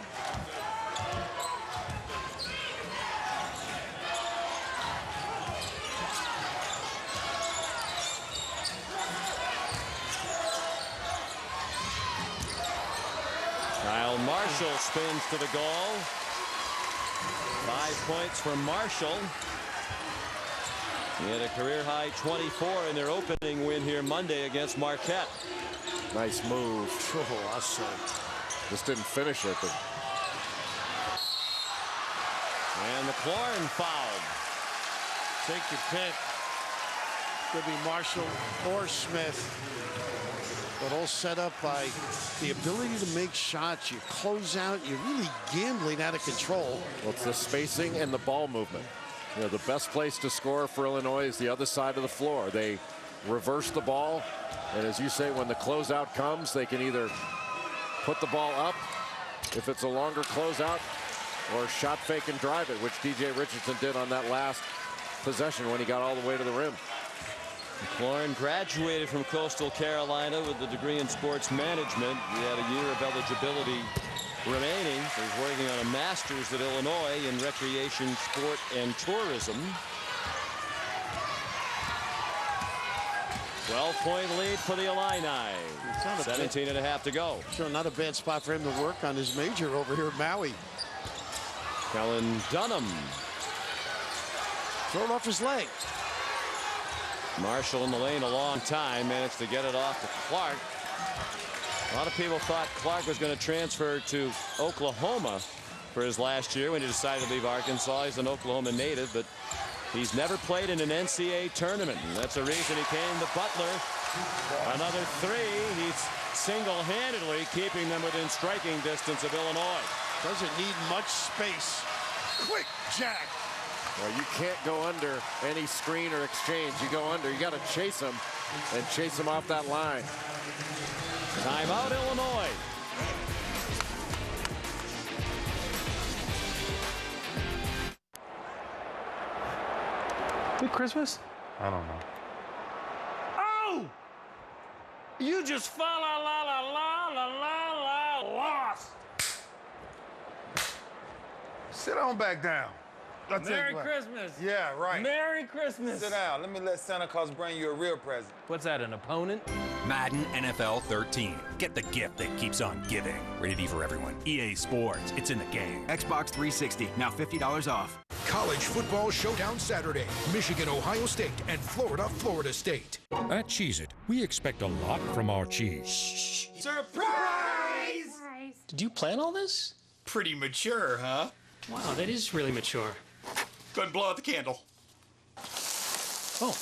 Kyle Marshall spins to the goal. 5 points for Marshall. He had a career-high 24 in their opening win here Monday against Marquette. Nice move. Oh, awesome. Just didn't finish it. But... And McLaurin fouled. Take your pick. Could be Marshall or Smith. But all set up by the ability to make shots. You close out. You're really gambling out of control. Well, it's the spacing and the ball movement. You know, the best place to score for Illinois is the other side of the floor. They reverse the ball, and as you say, when the closeout comes, they can either put the ball up if it's a longer closeout, or shot fake and drive it, which DJ Richardson did on that last possession when he got all the way to the rim. McLaurin graduated from Coastal Carolina with a degree in sports management. He had a year of eligibility remaining. He's working on a master's at Illinois in recreation, sport, and tourism. 12-point lead for the Illini. 17 and a half to go. Sure, not a bad spot for him to work on his major over here at Maui. Kellen Dunham. Throw it off his leg. Marshall in the lane a long time, managed to get it off to Clark. A lot of people thought Clark was going to transfer to Oklahoma for his last year when he decided to leave Arkansas. He's an Oklahoma native, but he's never played in an NCAA tournament. And that's the reason he came to Butler. Another three. He's single-handedly keeping them within striking distance of Illinois. Doesn't need much space. Quick jack. Well, you can't go under any screen or exchange. You go under, you got to chase him and chase him off that line. Timeout, Illinois. Good Christmas? I don't know. Oh! You just fa la la la la la la la lost. Sit on back down. Merry Christmas. Yeah, right. Merry Christmas. Sit down. Let me let Santa Claus bring you a real present. What's that, an opponent? Madden NFL 13. Get the gift that keeps on giving. Rated E for everyone. EA Sports. It's in the game. Xbox 360. Now $50 off. College football showdown Saturday. Michigan, Ohio State, and Florida, Florida State. At Cheez-It, we expect a lot from our cheese. Surprise! Did you plan all this? Pretty mature, huh? Wow, that is really mature. Go ahead and blow out the candle. Oh.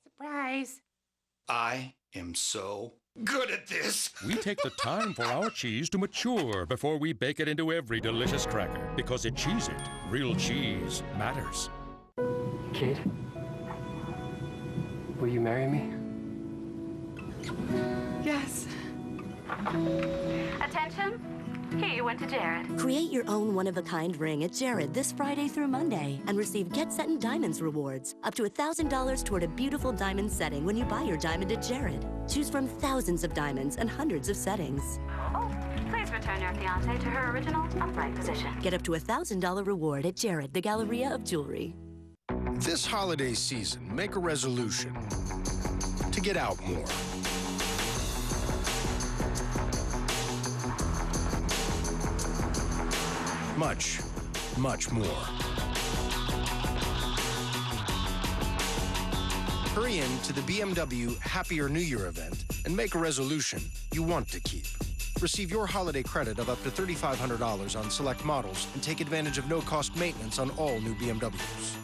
Surprise! I am so good at this. We take the time for our cheese to mature before we bake it into every delicious cracker. Because at Cheez It, real cheese matters. Kid, will you marry me? Yes. Attention. Here you went to Jared. Create your own one-of-a-kind ring at Jared this Friday through Monday and receive Get Set in Diamonds rewards. Up to $1,000 toward a beautiful diamond setting when you buy your diamond at Jared. Choose from thousands of diamonds and hundreds of settings. Oh, please return your fiancée to her original upright position. Get up to $1,000 reward at Jared, the Galleria of Jewelry. This holiday season, make a resolution to get out more. Much, much more. Hurry in to the BMW Happier New Year event and make a resolution you want to keep. Receive your holiday credit of up to $3,500 on select models and take advantage of no-cost maintenance on all new BMWs.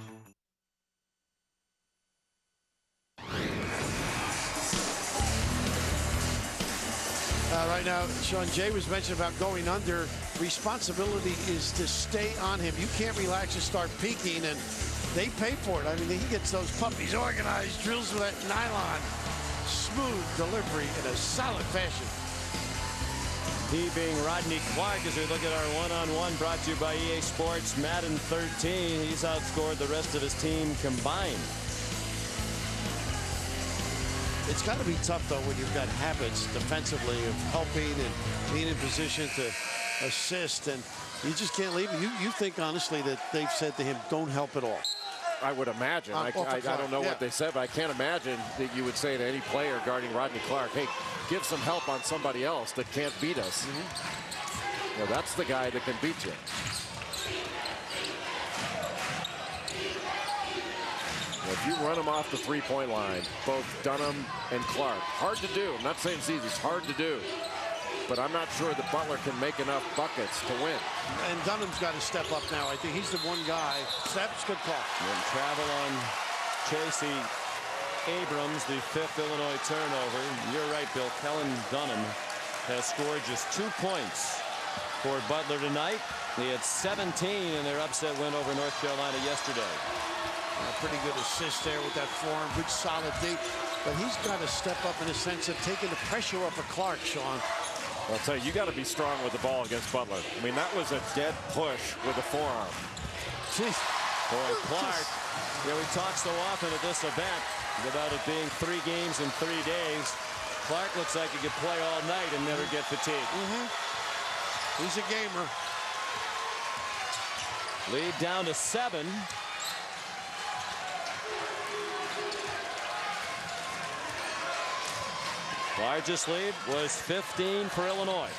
Right now, Sean, Jay was mentioning about going under. Responsibility is to stay on him. You can't relax and start peaking, and they pay for it. I mean, he gets those puppies organized, drills with that nylon. Smooth delivery in a solid fashion. He being Rodney Clark as we look at our one-on-one brought to you by EA Sports. Madden 13, he's outscored the rest of his team combined. It's got to be tough, though, when you've got habits defensively of helping and being in position to assist, and you just can't leave him. You think, honestly, that they've said to him, don't help at all. I would imagine. I don't know what they said, but I can't imagine that you would say to any player guarding Rodney Clark, hey, give some help on somebody else that can't beat us. You know, that's the guy that can beat you. If you run them off the three-point line, both Dunham and Clark, hard to do. I'm not saying it's easy, it's hard to do. But I'm not sure that Butler can make enough buckets to win. And Dunham's got to step up now. I think he's the one guy. Steps, good call. And travel on Chasey Abrams, the 5th Illinois turnover. You're right, Bill. Kellen Dunham has scored just 2 points for Butler tonight. He had 17 in their upset win over North Carolina yesterday. Pretty good assist there with that forearm. Good solid D. But he's got to step up in a sense of taking the pressure off of Clark, Sean. I'll tell you, you got to be strong with the ball against Butler. I mean, that was a dead push with the forearm. Jeez. Boy, Clark, you know, we talk so often at this event about it being 3 games in 3 days. Clark looks like he could play all night and never get fatigued. He's a gamer. Lead down to 7. Largest lead was 15 for Illinois.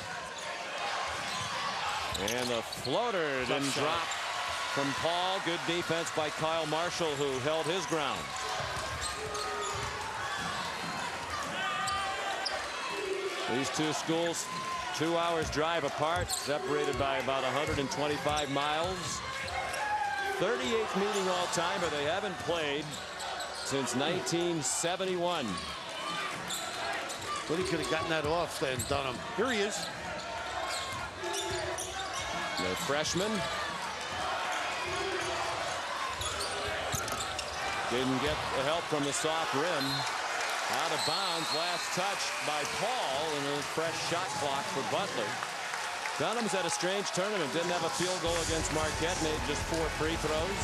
And the floater didn't drop from Paul. Good defense by Kyle Marshall, who held his ground. These two schools, 2 hours drive apart, separated by about 125 miles. 38th meeting all time, but they haven't played since 1971. But he could have gotten that off then, Dunham. Here he is. The freshman. Didn't get the help from the soft rim. Out of bounds, last touch by Paul, and a fresh shot clock for Butler. Dunham's had a strange tournament. Didn't have a field goal against Marquette, made just 4 free throws.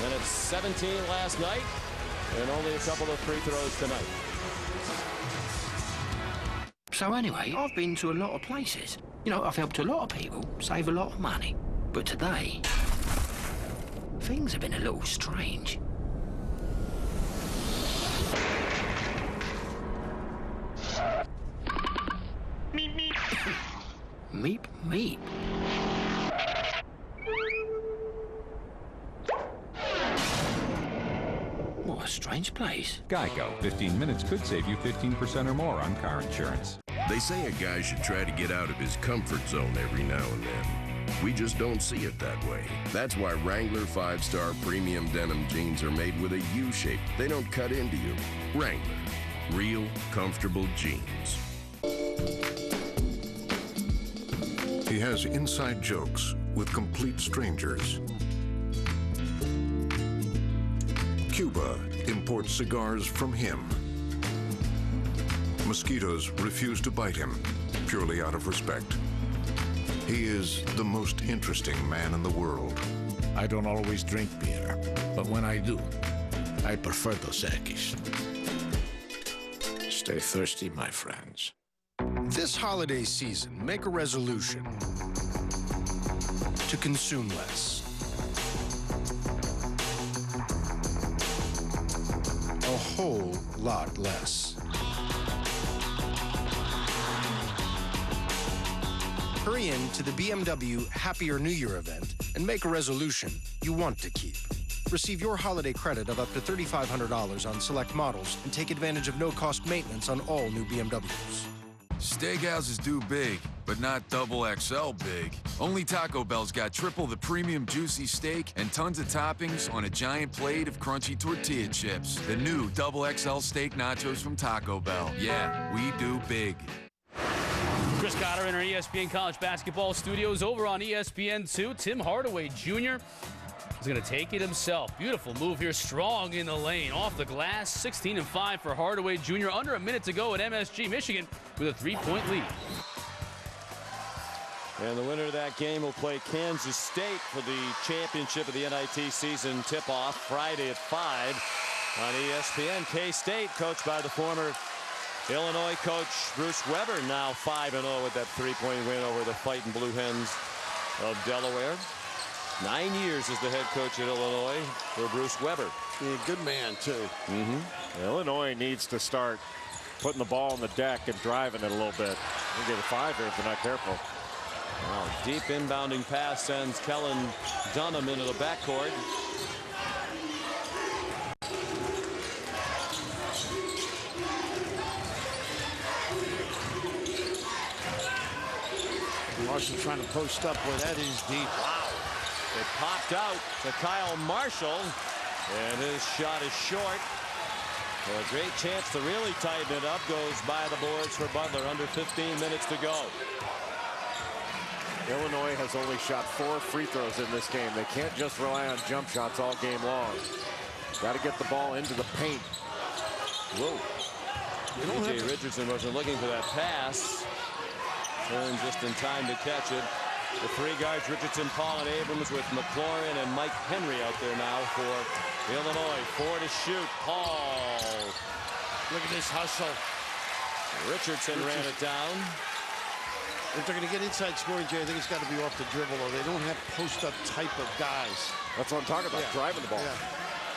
Then it's 17 last night, and only a couple of free throws tonight. So anyway, I've been to a lot of places. You know, I've helped a lot of people save a lot of money. But today, things have been a little strange. Meep, meep. Meep, meep. What a strange place. Geico. 15 minutes could save you 15% or more on car insurance. They say a guy should try to get out of his comfort zone every now and then. We just don't see it that way. That's why Wrangler 5-Star Premium Denim Jeans are made with a U shape. They don't cut into you. Wrangler. Real, comfortable jeans. He has inside jokes with complete strangers. Cuba imports cigars from him. Mosquitoes refuse to bite him, purely out of respect. He is the most interesting man in the world. I don't always drink beer, but when I do, I prefer Dos Equis. Stay thirsty, my friends. This holiday season, make a resolution to consume less. A whole lot less. Hurry in to the BMW Happier New Year event and make a resolution you want to keep. Receive your holiday credit of up to $3,500 on select models and take advantage of no-cost maintenance on all new BMWs. Steakhouses do big, but not double XL big. Only Taco Bell's got triple the premium juicy steak and tons of toppings on a giant plate of crunchy tortilla chips. The new double XL steak nachos from Taco Bell. Yeah, we do big. Chris Cotter in our ESPN College Basketball Studios over on ESPN2. Tim Hardaway Jr. is going to take it himself. Beautiful move here, strong in the lane, off the glass. 16-5 for Hardaway Jr. Under a minute to go at MSG. Michigan with a 3-point lead. And the winner of that game will play Kansas State for the championship of the NIT season tip-off Friday at 5 on ESPN. K-State, coached by the former Illinois coach Bruce Weber, now 5-0 with that 3-point win over the Fighting Blue Hens of Delaware. 9 years as the head coach at Illinois for Bruce Weber. Yeah, good man, too. Illinois needs to start putting the ball on the deck and driving it a little bit. We'll get a 5 here if they're not careful. Wow, deep inbounding pass sends Kellen Dunham into the backcourt. Marshall trying to post up where that is deep. Wow. It popped out to Kyle Marshall, and his shot is short. Well, a great chance to really tighten it up. Goes by the boards for Butler. Under 15 minutes to go. Illinois has only shot 4 free throws in this game. They can't just rely on jump shots all game long. Got to get the ball into the paint. Whoa. J.J. Richardson wasn't looking for that pass. Turned just in time to catch it. The 3 guards, Richardson, Paul, and Abrams, with McLaurin and Mike Henry out there now for Illinois. 4 to shoot. Paul. Look at this hustle. Richardson ran it down. If they're going to get inside scoring, Jay, I think it's got to be off the dribble, or they don't have post-up type of guys. That's what I'm talking about, driving the ball.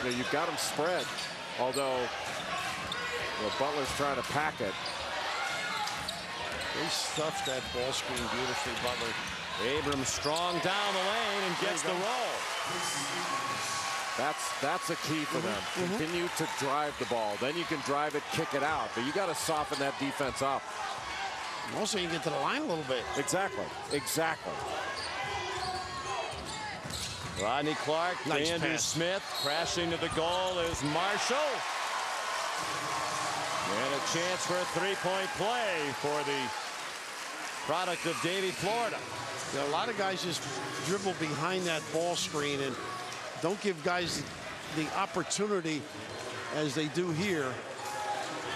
You know, you've got them spread, although Butler's trying to pack it. They stuffed that ball screen beautifully, Butler. Abrams strong down the lane and gets the roll. That's a key for them. Continue to drive the ball. Then you can drive it, kick it out. But you got to soften that defense up. Also, you get to the line a little bit. Exactly. Rodney Clark, nice Andrew pass. Smith, crashing to the goal is Marshall. And a chance for a 3-point play for the product of Davie, Florida. You know, a lot of guys just dribble behind that ball screen and don't give guys the opportunity as they do here.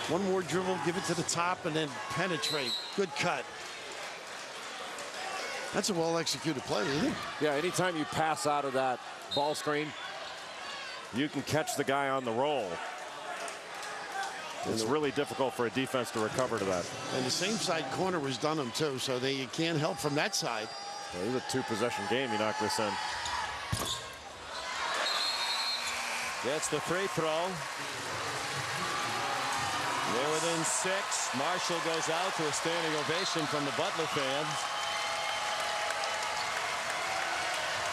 One more dribble, give it to the top, and then penetrate. Good cut. That's a well-executed play, isn't it? Yeah, anytime you pass out of that ball screen, you can catch the guy on the roll. It's really difficult for a defense to recover to that. And the same side corner was Dunham, too, so you can't help from that side. Well, it was a 2-possession game. You knock this in. Gets the free throw. They're within 6. Marshall goes out to a standing ovation from the Butler fans.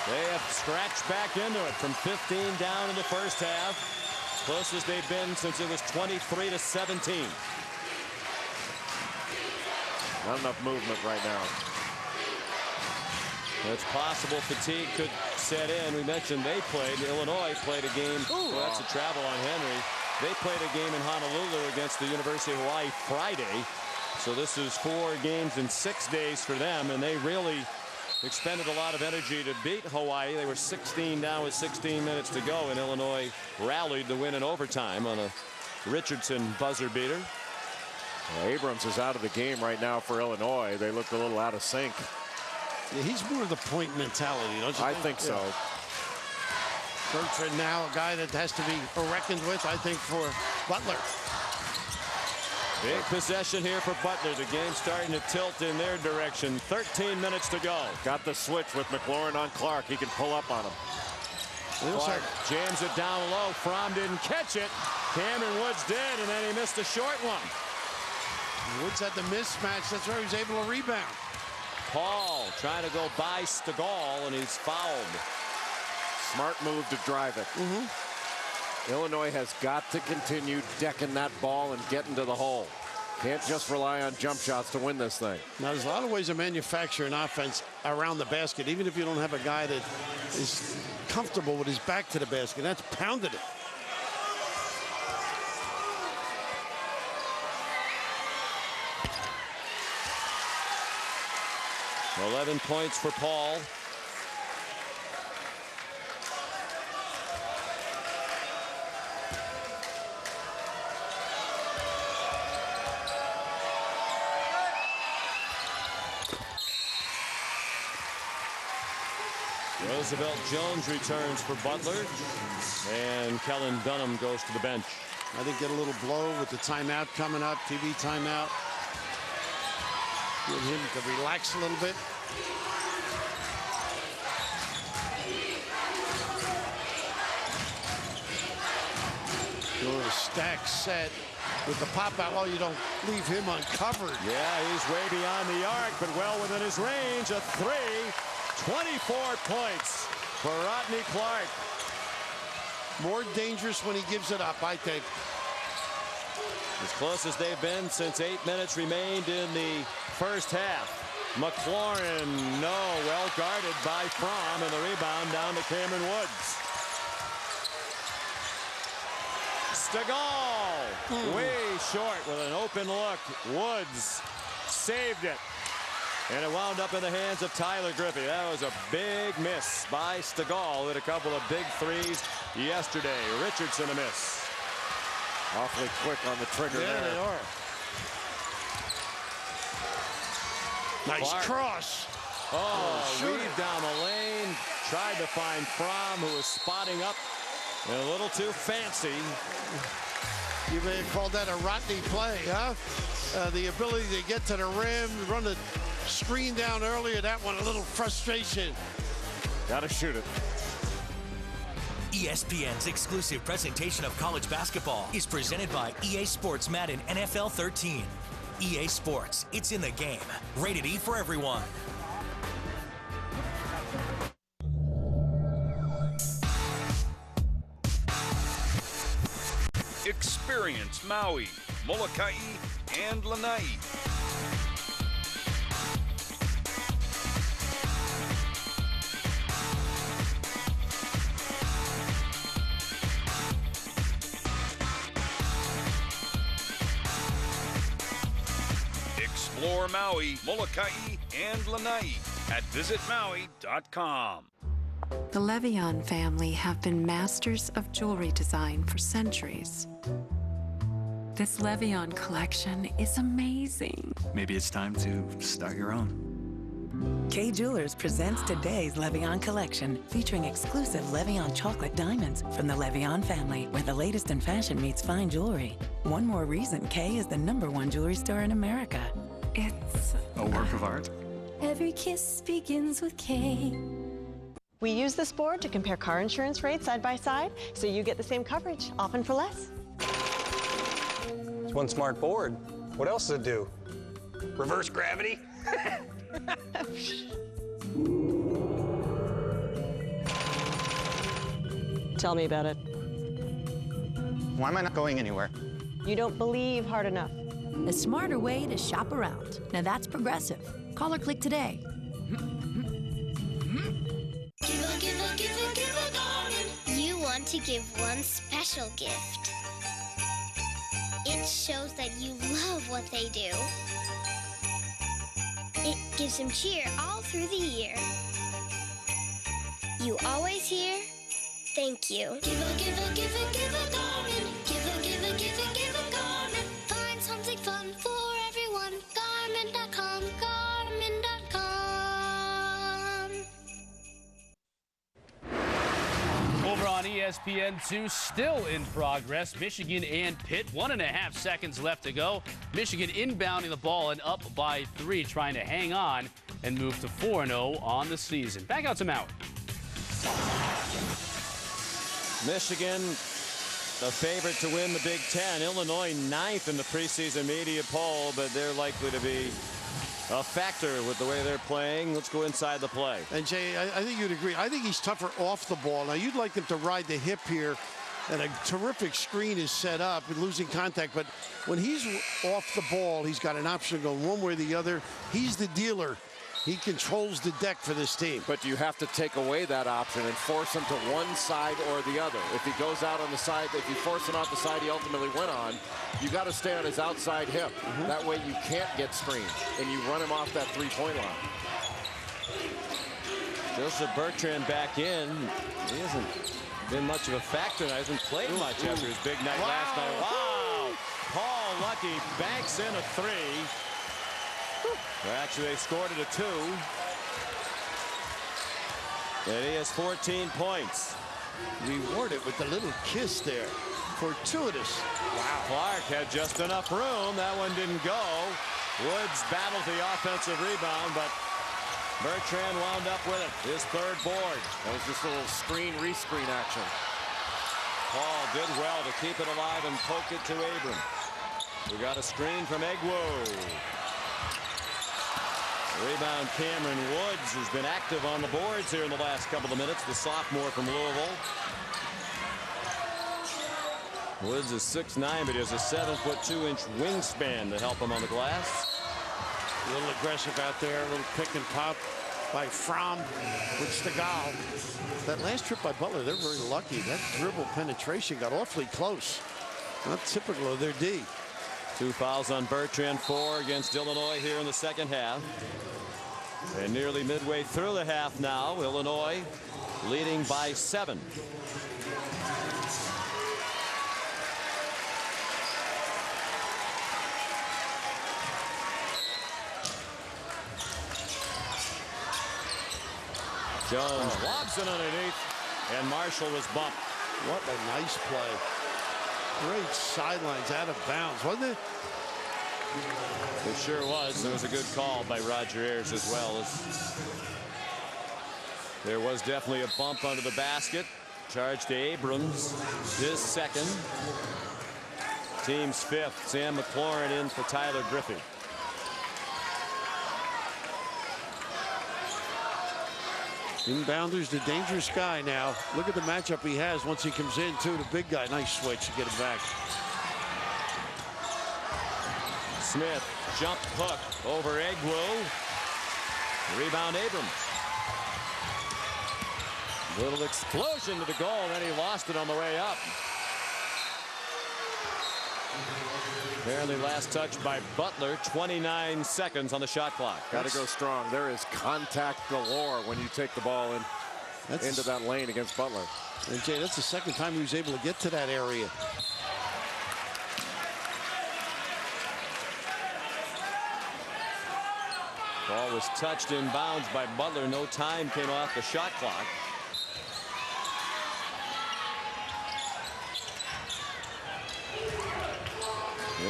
They have scratched back into it from 15 down in the first half. Closest they've been since it was 23-17. Not enough movement right now. It's possible fatigue could set in. We mentioned Illinois played a game. Well, that's a travel on Henry. They played a game in Honolulu against the University of Hawaii Friday. So this is 4 games in 6 days for them, and they really expended a lot of energy to beat Hawaii. They were 16 down with 16 minutes to go, and Illinois rallied to win in overtime on a Richardson buzzer beater. Well, Abrams is out of the game right now for Illinois. They looked a little out of sync. Yeah, he's more of the point mentality, don't you I think so. Bertrand now a guy that has to be reckoned with, I think, for Butler. Big possession here for Butler. The game starting to tilt in their direction. 13 minutes to go. Got the switch with McLaurin on Clark. He can pull up on him. Clark jams it down low. Fromm didn't catch it. Cameron Woods did, and then he missed a short one. Woods had the mismatch. That's where he was able to rebound. Paul trying to go by Stegall, and he's fouled. Smart move to drive it. Illinois has got to continue decking that ball and getting to the hole. Can't just rely on jump shots to win this thing. Now, there's a lot of ways to manufacture an offense around the basket, even if you don't have a guy that is comfortable with his back to the basket. That's pounded it. Well, 11 points for Paul. Roosevelt Jones returns for Butler, and Kellen Dunham goes to the bench. I think get a little blow with the timeout coming up, TV timeout. Get him to relax a little bit. Go to stack set with the pop out. Oh, you don't leave him uncovered. Yeah, he's way beyond the arc, but well within his range. A three. 24 points for Rodney Clark. More dangerous when he gives it up, I think. As close as they've been since 8 minutes remained in the first half. McLaurin, no, well guarded by Fromm, and the rebound down to Cameron Woods. Stegall, way short with an open look. Woods saved it. And it wound up in the hands of Tyler Griffey. That was a big miss by Stegall. Hit a couple of big threes yesterday. Richardson a miss. Awfully quick on the trigger there. They are. Nice Clark. Cross. Weave down the lane. Tried to find Fromm, who was spotting up and a little too fancy. You may have called that a Rodney play, huh? The ability to get to the rim, run the screen down earlier, that one a little frustration. Gotta shoot it. ESPN's exclusive presentation of college basketball is presented by EA Sports Madden NFL 13. EA Sports, it's in the game. Rated E for everyone. Experience Maui, Molokai, and Lanai. Explore Maui, Molokai, and Lanai at visitmaui.com. The Levion family have been masters of jewelry design for centuries. This Levion collection is amazing. Maybe it's time to start your own. Kay Jewelers presents today's Levion collection, featuring exclusive Levion chocolate diamonds from the Levion family, where the latest in fashion meets fine jewelry. One more reason Kay is the #1 jewelry store in America. It's a work of art. Every kiss begins with Kay. We use this board to compare car insurance rates side by side, so you get the same coverage, often for less. It's one smart board. What else does it do? Reverse gravity? Tell me about it. Why am I not going anywhere? You don't believe hard enough. A smarter way to shop around. Now that's Progressive. Call or click today. You want to give one special gift. It shows that you love what they do. It gives him cheer all through the year. You always hear, thank you. Give a Garmin. Give a Garmin. Find something fun for everyone. Garmin.com, Garmin.com. Over on ESPN2, still in progress. Michigan and Pitt, 1.5 seconds left to go. Michigan inbounding the ball and up by 3, trying to hang on and move to 4-0 on the season. Back out to Maui. Michigan, the favorite to win the Big Ten. Illinois 9th in the preseason media poll, but they're likely to be a factor with the way they're playing. Let's go inside the play. And Jay, I think you'd agree. I think he's tougher off the ball. Now, you'd like them to ride the hip here, and a terrific screen is set up and losing contact. But when he's off the ball, he's got an option to go one way or the other. He's the dealer. He controls the deck for this team. But you have to take away that option and force him to one side or the other. If he goes out on the side, if you force him out the side he ultimately went on, you got to stay on his outside hip. That way you can't get screened, and you run him off that three-point line. Joseph Bertrand back in. He hasn't been much of a factor. He hasn't played much after his big night last night. Wow! Paul Lucky banks in a 3. Well, actually, they scored it a 2. And he has 14 points. Rewarded with the little kiss there. Fortuitous. Wow. Clark had just enough room. That one didn't go. Woods battled the offensive rebound, but Bertrand wound up with it. His 3rd board. That was just a little screen, rescreen action. Paul did well to keep it alive and poke it to Abram. We got a screen from Egwu. Rebound Cameron Woods, who's been active on the boards here in the last couple of minutes, the sophomore from Louisville. Woods is 6'9", but he has a 7'2" wingspan to help him on the glass. A little aggressive out there, a little pick and pop by Fromm with Stegall. That last trip by Butler, they're very lucky. That dribble penetration got awfully close. Not typical of their D. 2 fouls on Bertrand, 4 against Illinois here in the second half. And nearly midway through the half now, Illinois leading by 7. Jones lobs it underneath, and Marshall was bumped. What a nice play. Great sidelines, out of bounds, wasn't it? It sure was. There was a good call by Roger Ayers as well. There was definitely a bump under the basket. Charge to Abrams, his 2nd. Team's 5th. Sam McLaurin in for Tyler Griffey. Inbounder's the dangerous guy now. Look at the matchup he has once he comes in, too. The big guy. Nice switch to get him back. Smith, jump hook over Egwu. Rebound Abrams. Little explosion to the goal, and then he lost it on the way up. Apparently last touch by Butler, 29 seconds on the shot clock. Got to go strong. There is contact galore when you take the ball into that lane against Butler. And Jay, that's the 2nd time he was able to get to that area. Ball was touched inbounds by Butler. No time came off the shot clock.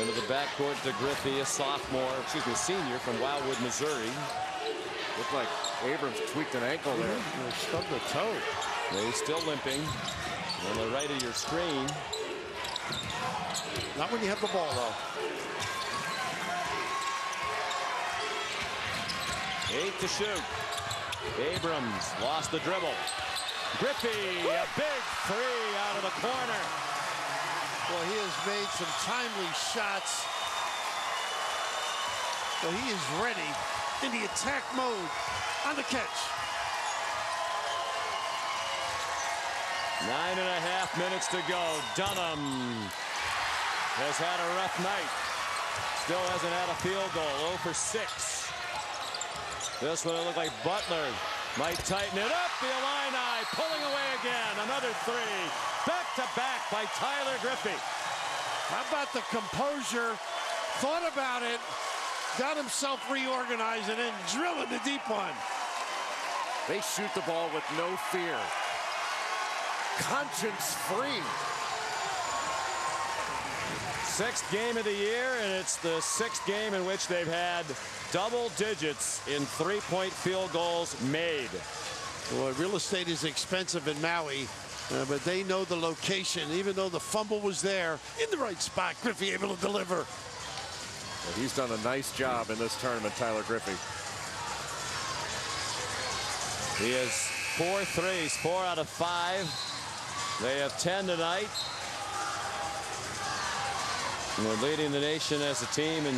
Into the backcourt to Griffey, a senior from Wildwood, Missouri. Looked like Abrams tweaked an ankle there. Stubbed a toe. He's still limping. On the right of your screen. Not when you have the ball, though. 8 to shoot. Abrams lost the dribble. Griffey, a big 3 out of the corner. Well, he has made some timely shots. Well, he is ready in the attack mode on the catch. 9.5 minutes to go. Dunham has had a rough night. Still hasn't had a field goal. 0 for 6. This one, it looked like Butler might tighten it up. The Illini pulling away again. Another three. Back-to-back by Tyler Griffey. How about the composure? Thought about it. Got himself reorganized and then drilling the deep one. They shoot the ball with no fear. Conscience-free. Sixth game of the year, and it's the sixth game in which they've had double digits in three-point field goals made. Well, real estate is expensive in Maui, but they know the location. Even though the fumble was there, in the right spot, Griffey able to deliver. Well, he's done a nice job in this tournament, Tyler Griffey. He has 4 threes, 4 out of 5. They have 10 tonight. And we're leading the nation as a team in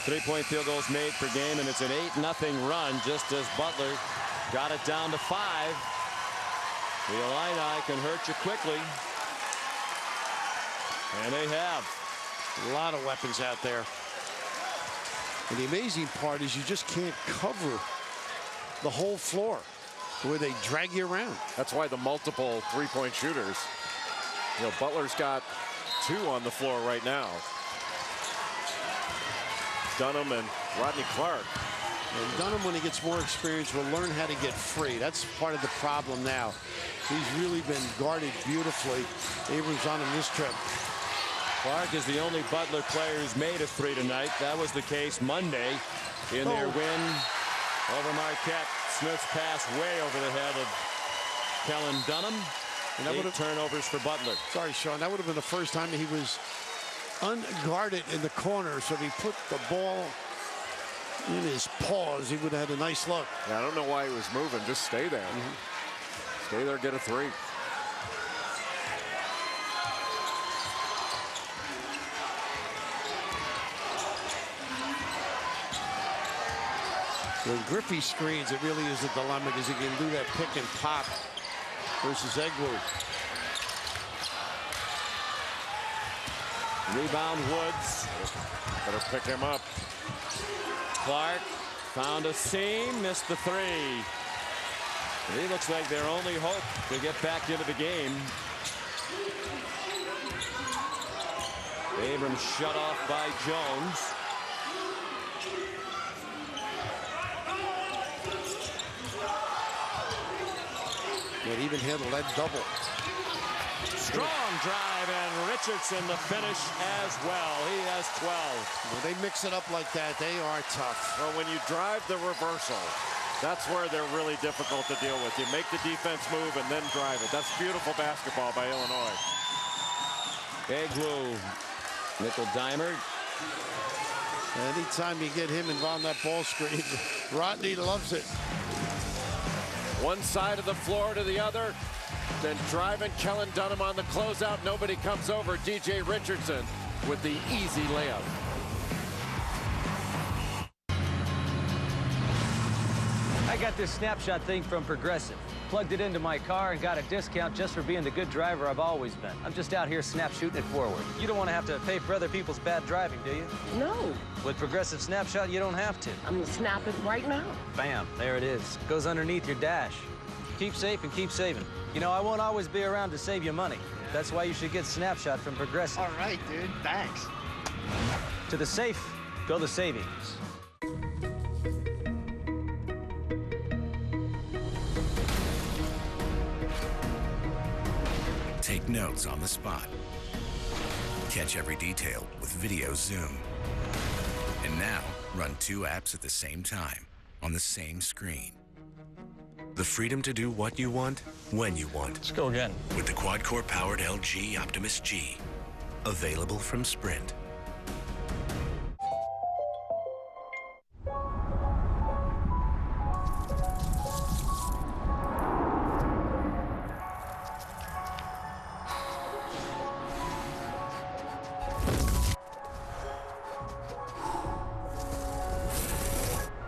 three-point field goals made per game, and it's an 8-0 run just as Butler got it down to 5. The Illini can hurt you quickly, and they have. A lot of weapons out there. And the amazing part is you just can't cover the whole floor where they drag you around. That's why the multiple three-point shooters. You know, Butler's got 2 on the floor right now. Dunham and Rodney Clark. And Dunham, when he gets more experience, will learn how to get free. That's part of the problem now. He's really been guarded beautifully. Abrams on him this trip. Clark is the only Butler player who's made a 3 tonight. That was the case Monday in their win over Marquette. Smith's pass way over the head of Kellen Dunham. And that 8 turnovers for Butler. Sorry, Sean. That would have been the first time he was unguarded in the corner. So if he put the ball in his paws, he would have had a nice look. Yeah, I don't know why he was moving. Just stay there. Stay there, get a 3. When Griffey screens, it really is a dilemma because he can do that pick and pop versus Egwu. Rebound Woods. Better pick him up. Clark found a seam, missed the 3. He looks like their only hope to get back into the game. Abrams shut off by Jones. Can't even handle that double. Strong drive, and Richardson the finish as well. He has 12. When they mix it up like that, they are tough. Well, when you drive the reversal, that's where they're really difficult to deal with. You make the defense move and then drive it. That's beautiful basketball by Illinois. Egwu, nickel dimer. Anytime you get him involved in that ball screen, Rodney loves it. One side of the floor to the other, then driving Kellen Dunham on the closeout. Nobody comes over. DJ Richardson with the easy layup. I got this snapshot thing from Progressive. Plugged it into my car and got a discount just for being the good driver I've always been. I'm just out here snap shooting it forward. You don't want to have to pay for other people's bad driving, do you? No. With Progressive Snapshot, you don't have to. I'm gonna snap it right now. Bam, there it is. Goes underneath your dash. Keep safe and keep saving. You know, I won't always be around to save you money. That's why you should get Snapshot from Progressive. All right, dude, thanks. To the safe, go the savings. Take notes on the spot. Catch every detail with video zoom. And now, run 2 apps at the same time on the same screen. The freedom to do what you want, when you want. Let's go again. With the quad-core powered LG Optimus G. Available from Sprint.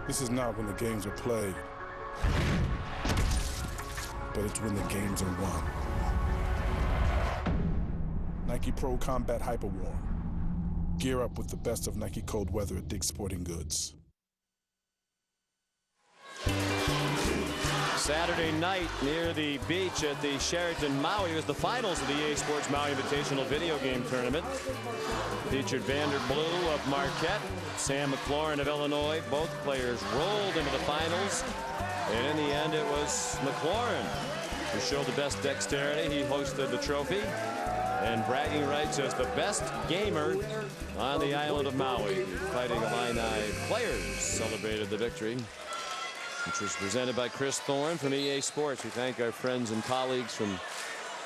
This is not when the games are played, but it's when the games are won. Nike Pro Combat Hyperwarm. Gear up with the best of Nike cold weather at Dick's Sporting Goods. Saturday night near the beach at the Sheraton Maui. It was the finals of the EA Sports Maui Invitational Video Game Tournament. Featured Vander Blue of Marquette, Sam McLaurin of Illinois. Both players rolled into the finals. And in the end, it was McLaurin who showed the best dexterity. He hosted the trophy and bragging rights as the best gamer on the island of Maui. The Fighting Illini players celebrated the victory, which was presented by Chris Thorne from EA Sports. We thank our friends and colleagues from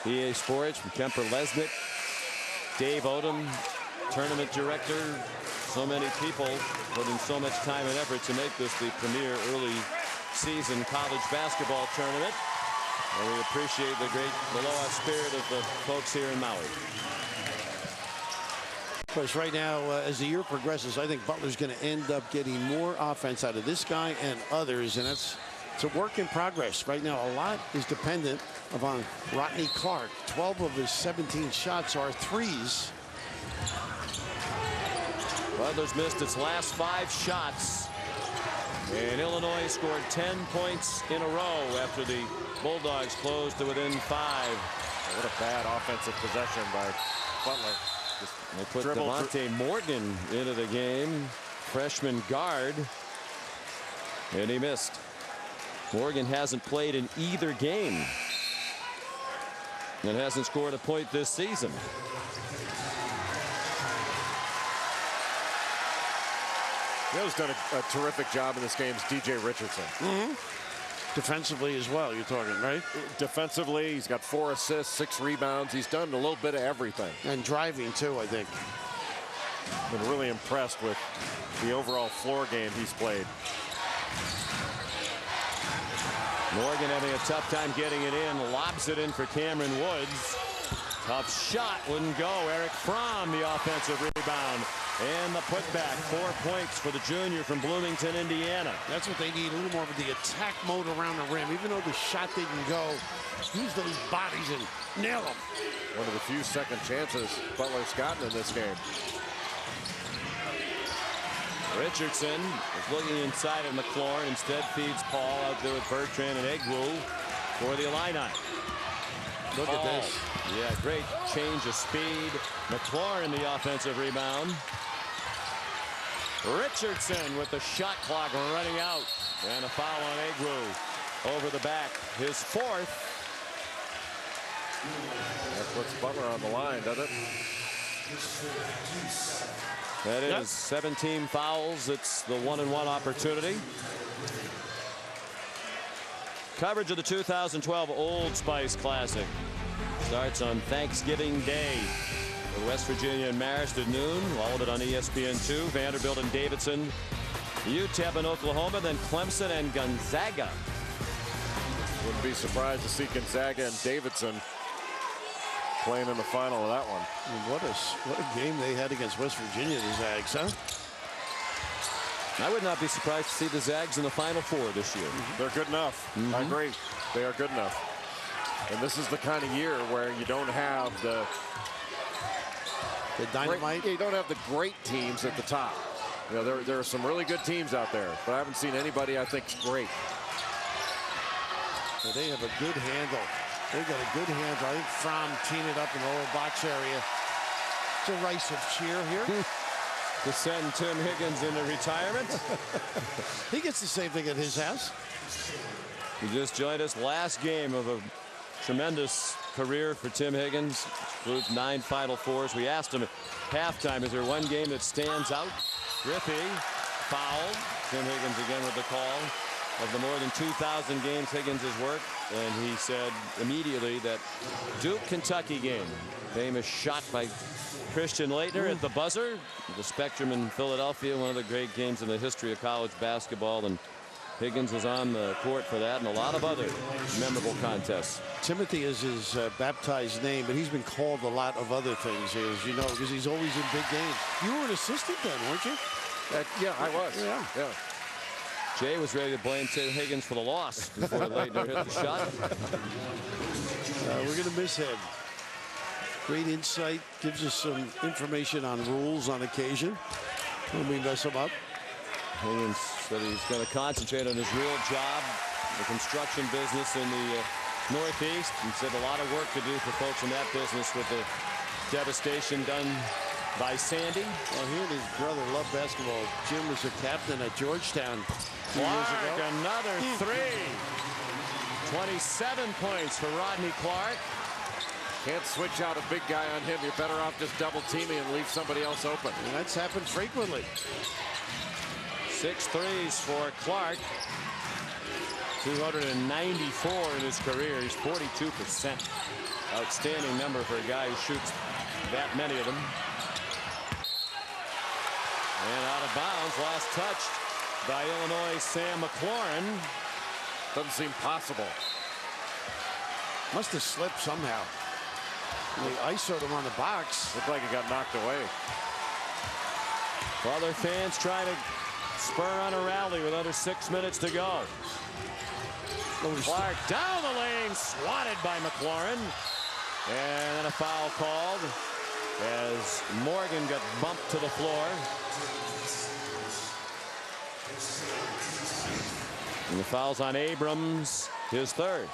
EA Sports, from Kemper Lesnick, Dave Odom, tournament director. So many people putting so much time and effort to make this the premier early season college basketball tournament. And we appreciate the great aloha spirit of the folks here in Maui. Of course, right now, as the year progresses, I think Butler's going to end up getting more offense out of this guy and others, and it's a work in progress. Right now, a lot is dependent upon Rodney Clark. 12 of his 17 shots are threes. Butler's missed its last 5 shots. And Illinois scored 10 points in a row after the Bulldogs closed to within 5. What a bad offensive possession by Butler. They put Devontae Morgan into the game, freshman guard, and he missed. Morgan hasn't played in either game and hasn't scored a point this season. You know who's done a terrific job in this game is DJ Richardson. Defensively as well, you're talking, right? Defensively, he's got 4 assists, 6 rebounds. He's done a little bit of everything. And driving, too, I think. Been really impressed with the overall floor game he's played. Morgan having a tough time getting it in. Lobs it in for Cameron Woods. Tough shot, wouldn't go. Eric Fromm, the offensive rebound. And the putback, 4 points for the junior from Bloomington, Indiana. That's what they need, a little more of the attack mode around the rim. Even though the shot didn't go, use those bodies and nail them. One of the few second chances Butler's gotten in this game. Richardson is looking inside of McLaurin. Instead feeds Paul out there with Bertrand and Egwu for the Illini. Look at this. Yeah, great change of speed. McLaurin the offensive rebound. Richardson with the shot clock running out. And a foul on Egwu over the back. His 4th. That puts Butler on the line, doesn't it? That is 17 fouls. It's the 1-and-1 opportunity. Coverage of the 2012 Old Spice Classic starts on Thanksgiving Day. For West Virginia and Marist at noon. All of it on ESPN2. Vanderbilt and Davidson. UTEP and Oklahoma. Then Clemson and Gonzaga. Wouldn't be surprised to see Gonzaga and Davidson playing in the final of that one. What a game they had against West Virginia, the Zags, huh? I would not be surprised to see the Zags in the Final Four this year. They're good enough. I agree. They are good enough. And this is the kind of year where you don't have the dynamite. You don't have the great teams at the top. You know, there are some really good teams out there, but I haven't seen anybody I think is great. Well, they have a good handle. They got a good handle. I think Fromm teeing it up in the lower box area. Derisive cheer here. To send Tim Higgins into retirement. He gets the same thing at his house. He just joined us. Last game of a tremendous career for Tim Higgins. Includes 9 Final Fours. We asked him at halftime, is there one game that stands out? Griffey fouled. Tim Higgins again with the call. Of the more than 2,000 games Higgins has worked, and he said immediately that Duke-Kentucky game, famous shot by Christian Laettner at the buzzer, the Spectrum in Philadelphia, one of the great games in the history of college basketball, and Higgins was on the court for that and a lot of other memorable contests. Timothy is his baptized name, but he's been called a lot of other things, as you know, because he's always in big games. You were an assistant then, weren't you? Yeah, I was. Yeah. Jay was ready to blame Tim Higgins for the loss before Laettner hit the shot. We're going to miss him. Great insight, gives us some information on rules on occasion when we mess him up. Higgins said he's going to concentrate on his real job, the construction business in the Northeast, and said a lot of work to do for folks in that business with the devastation done by Sandy. Well, he and his brother love basketball. Jim was a captain at Georgetown 2 years Clark, ago. another three. 27 points for Rodney Clark. Can't switch out a big guy on him. You're better off just double teaming and leave somebody else open. And that's happened frequently. 6 threes for Clark. 294 in his career. He's 42%. Outstanding number for a guy who shoots that many of them. And out of bounds, last touched by Illinois' Sam McLaurin. Doesn't seem possible. Must have slipped somehow. They ISO'd him on the box. Looked like he got knocked away. Other fans trying to spur on a rally with under 6 minutes to go. Clark down the lane, swatted by McLaurin. And then a foul called as Morgan got bumped to the floor. And the foul's on Abrams, his third.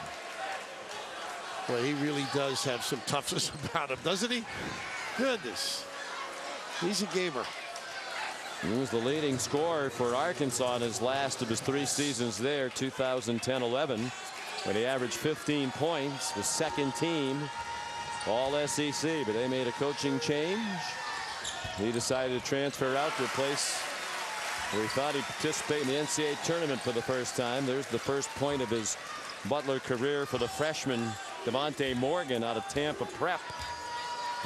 Well, he really does have some toughness about him, doesn't he? Goodness. He's a gamer. He was the leading scorer for Arkansas in his last of his 3 seasons there, 2010-11, when he averaged 15 points, was second team, all SEC, but they made a coaching change. He decided to transfer out to a place where he thought he'd participate in the NCAA tournament for the first time. There's the first point of his Butler career for the freshman Devontae Morgan out of Tampa Prep.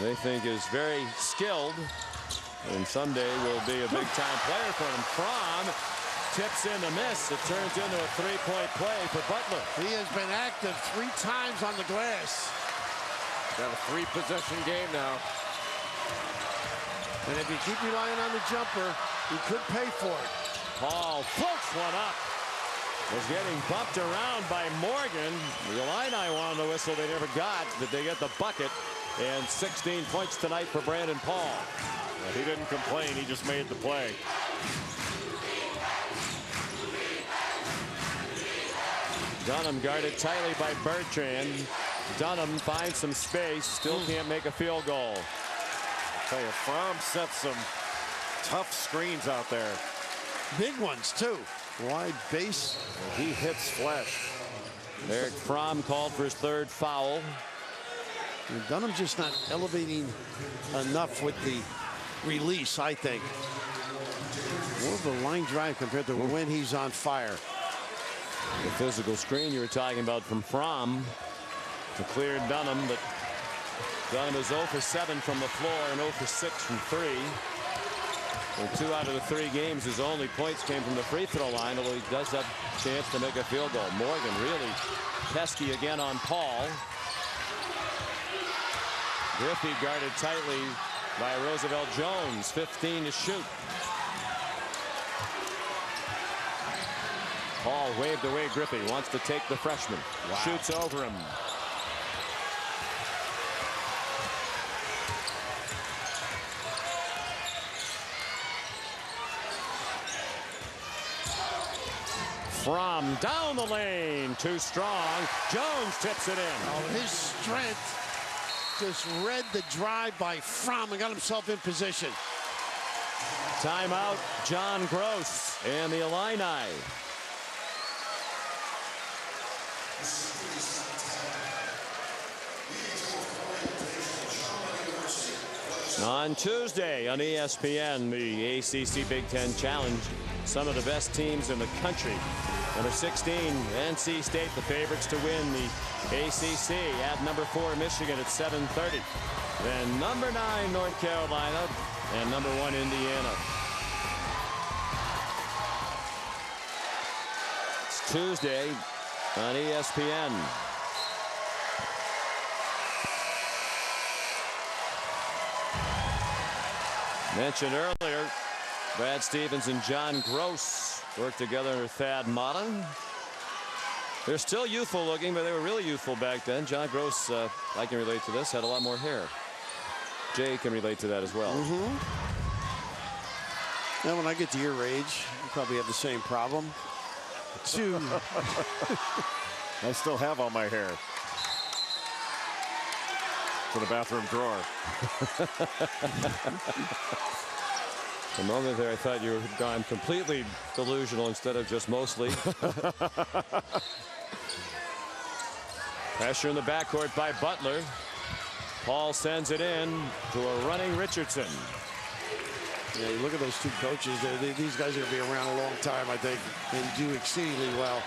They think is very skilled and someday will be a big-time player for him. Fromm tips in the miss. It turns into a 3-point play for Butler. He has been active 3 times on the glass. Got a 3-possession game now. And if you keep relying on the jumper, you could pay for it. Paul floats one up. Was getting bumped around by Morgan. The Illini wanted the whistle they never got, but they get the bucket. And 16 points tonight for Brandon Paul. Well, he didn't complain. He just made the play. Dunham guarded tightly by Bertrand. Dunham finds some space. Still can't make a field goal. I'll tell you, Fromm sets some tough screens out there. Big ones, too. Wide base. He hits flesh. Eric Fromm called for his 3rd foul. And Dunham just not elevating enough with the release, I think. More of a line drive compared to when he's on fire. The physical screen you were talking about from Fromm to clear Dunham, but Dunham is 0 for 7 from the floor and 0 for 6 from 3. And 2 out of the 3 games, his only points came from the free throw line, although he does have a chance to make a field goal. Morgan really pesky again on Paul. Griffey guarded tightly by Roosevelt Jones. 15 to shoot. Paul waved away Griffey. Wants to take the freshman. Wow. Shoots over him. Fromm down the lane. Too strong. Jones tips it in. Oh, his strength just read the drive by Fromm and got himself in position. Timeout, John Gross and the Illini. On Tuesday on ESPN, the ACC Big Ten Challenge. Some of the best teams in the country. Number 16, NC State, the favorites to win the ACC at number 4, Michigan at 7:30. Then number 9, North Carolina, and number 1, Indiana. It's Tuesday on ESPN. Mentioned earlier, Brad Stevens and John Gross worked together under Thad Matta. They're still youthful looking, but they were really youthful back then. John Gross, I can relate to this, had a lot more hair. Jay can relate to that as well. Now, when I get to your age, you probably have the same problem. 2. I still have all my hair. To the bathroom drawer. A moment there, I thought you had gone completely delusional instead of just mostly. Pressure in the backcourt by Butler. Paul sends it in to a running Richardson. Yeah, you look at those two coaches. These guys are going to be around a long time, I think, and do exceedingly well.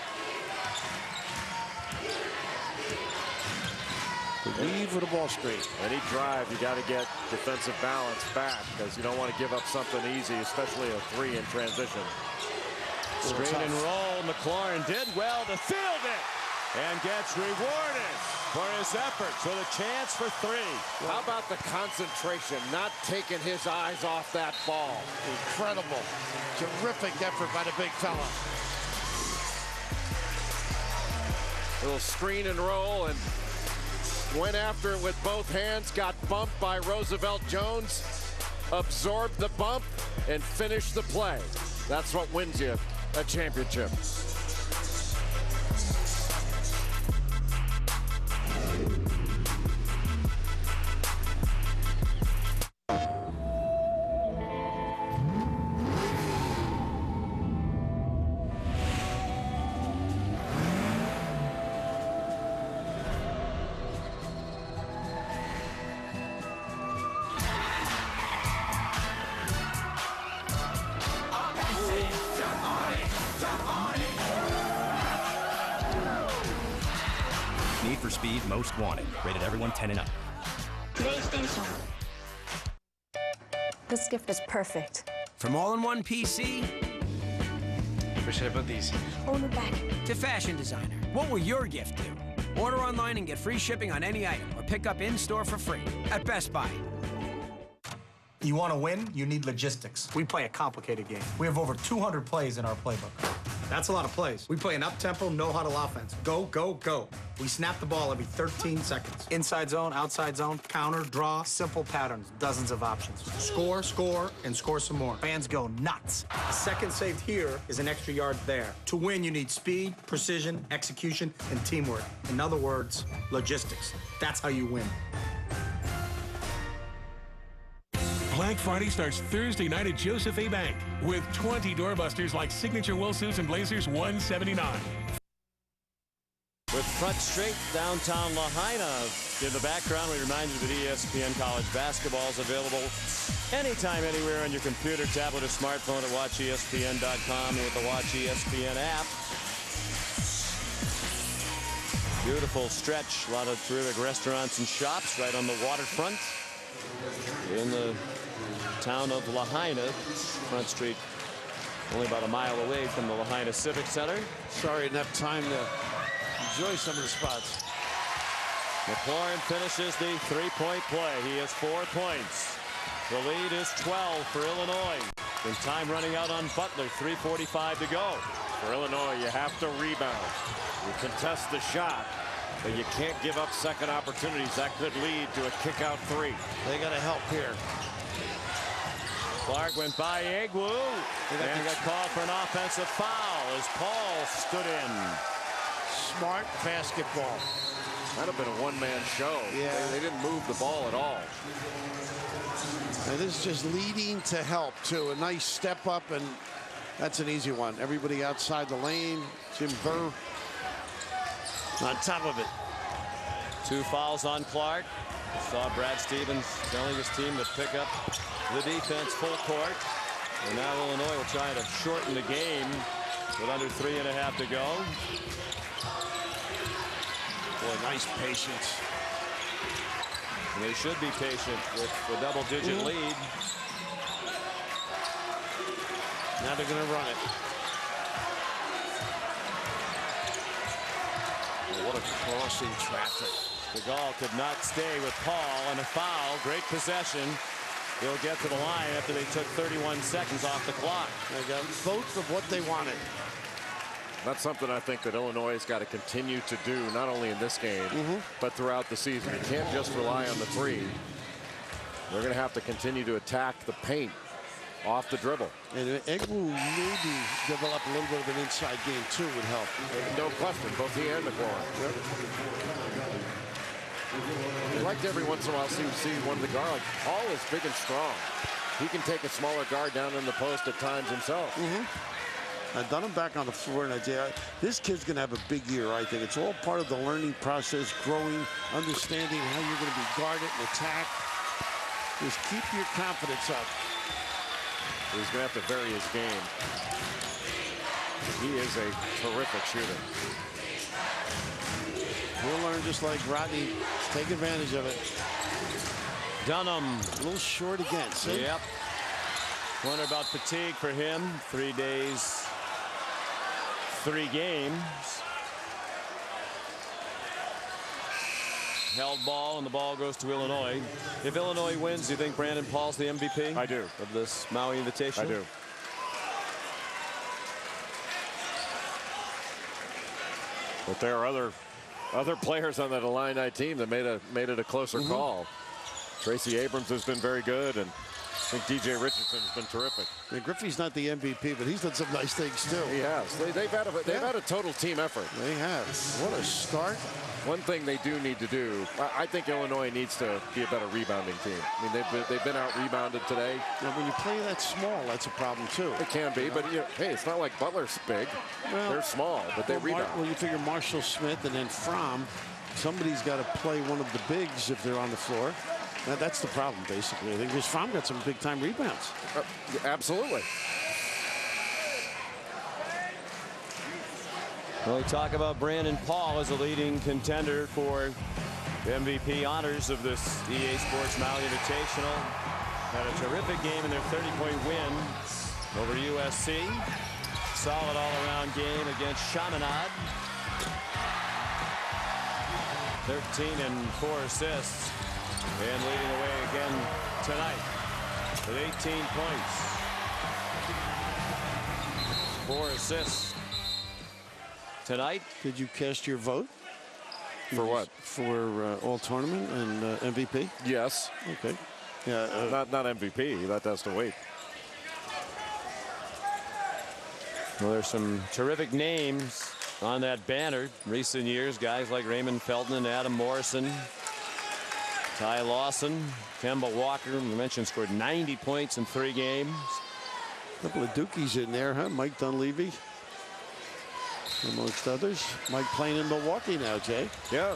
Leave with a ball screen. Any drive, you got to get defensive balance back because you don't want to give up something easy, especially a 3 in transition. Screen and roll. McLaurin did well to field it and gets rewarded for his efforts with a chance for 3. How about the concentration, not taking his eyes off that ball? Incredible. Terrific effort by the big fella. Little screen and roll and went after it with both hands, got bumped by Roosevelt Jones, absorbed the bump, and finished the play. That's what wins you a championship. Need for Speed Most Wanted. Rated everyone 10 and up. PlayStation. This gift is perfect. From all-in-one PC. Where should I put these? On the back. To fashion designer. What will your gift do? Order online and get free shipping on any item or pick up in-store for free at Best Buy. You want to win? You need logistics. We play a complicated game. We have over 200 plays in our playbook. That's a lot of plays. We play an up-tempo, no-huddle offense. Go, go, go. We snap the ball every 13 seconds. Inside zone, outside zone, counter, draw, simple patterns, dozens of options. Score, score, and score some more. Fans go nuts. A second saved here is an extra yard there. To win, you need speed, precision, execution, and teamwork. In other words, logistics. That's how you win. Black Friday starts Thursday night at Joseph A. Bank with 20 doorbusters like signature wool suits and blazers $179. With Front Street, downtown Lahaina. In the background, we remind you that ESPN College Basketball is available anytime, anywhere on your computer, tablet, or smartphone at WatchESPN.com and with the Watch ESPN app. Beautiful stretch, a lot of terrific restaurants and shops right on the waterfront. In the town of Lahaina, Front Street, only about a mile away from the Lahaina Civic Center. Sorry, enough time to enjoy some of the spots. McLaurin finishes the three-point play. He has 4 points. The lead is 12 for Illinois. With time running out on Butler, 3:45 to go. For Illinois, you have to rebound. You contest the shot, but you can't give up second opportunities. That could lead to a kick-out 3. They got to help here. Clark went by Egwu and got called for an offensive foul as Paul stood in. Smart basketball. Might have been a one-man show. Yeah. They didn't move the ball at all. And this is just leading to help, too. A nice step up, and that's an easy one. Everybody outside the lane. Jim Burr on top of it. 2 fouls on Clark. Saw Brad Stevens telling his team to pick up the defense full court. And now Illinois will try to shorten the game with under 3.5 to go. Boy, nice patience. And they should be patient with the double-digit lead. Now they're going to run it. What a crossing traffic. De Gaulle could not stay with Paul, and a foul. Great possession. They'll get to the line after they took 31 seconds off the clock. They got both of what they wanted. That's something I think that Illinois has got to continue to do, not only in this game, but throughout the season. You can't just rely on the 3. They're going to have to continue to attack the paint. off the dribble. And Egwu maybe develop a little bit of an inside game too would help. No question, both he and McLaurin. I'd like to every once in a while see one of the guards. Like Hall is big and strong. He can take a smaller guard down in the post at times himself. I've done him back on the floor, and this kid's going to have a big year, I think. It's all part of the learning process, growing, understanding how you're going to be guarded and attacked. Just keep your confidence up. He's going to have to vary his game. He is a terrific shooter. He'll learn just like Rodney. Take advantage of it. Dunham. A little short again. See? Yep. Wonder about fatigue for him. 3 days, 3 games. Held ball, and the ball goes to Illinois. If Illinois wins, do you think Brandon Paul's the MVP? I do. Of this Maui Invitational? I do. But there are other players on that Illini team that made it a closer call. Tracy Abrams has been very good, and I think DJ Richardson has been terrific. Yeah, Griffey's not the MVP, but he's done some nice things too. He has. They've had a total team effort. They have. What a start. One thing they do need to do, I think Illinois needs to be a better rebounding team. I mean, they've been out rebounded today. Now, when you play that small, that's a problem too. It can be, but hey, it's not like Butler's big. Well, they're small, but they rebound. Well, you figure Marshall Smith and then Fromm, somebody's got to play one of the bigs if they're on the floor. Now, that's the problem, basically. I think because Fromm got some big-time rebounds. Absolutely. Well, we talk about Brandon Paul as a leading contender for MVP honors of this EA Sports Maui Invitational. Had a terrific game in their 30-point win over USC. Solid all-around game against Chaminade. 13 and 4 assists. And leading the way again tonight with 18 points. 4 assists. Tonight. Did you cast your vote? For what? For all tournament and MVP? Yes. Okay. Yeah. Not MVP. That has to wait. Well, there's some terrific names on that banner. Recent years, guys like Raymond Felton and Adam Morrison. Ty Lawson, Kemba Walker, we mentioned, scored 90 points in 3 games. A couple of Dookies in there, huh? Mike Dunleavy, amongst others. Mike playing in Milwaukee now, Jay. Yeah.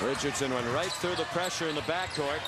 Richardson went right through the pressure in the backcourt.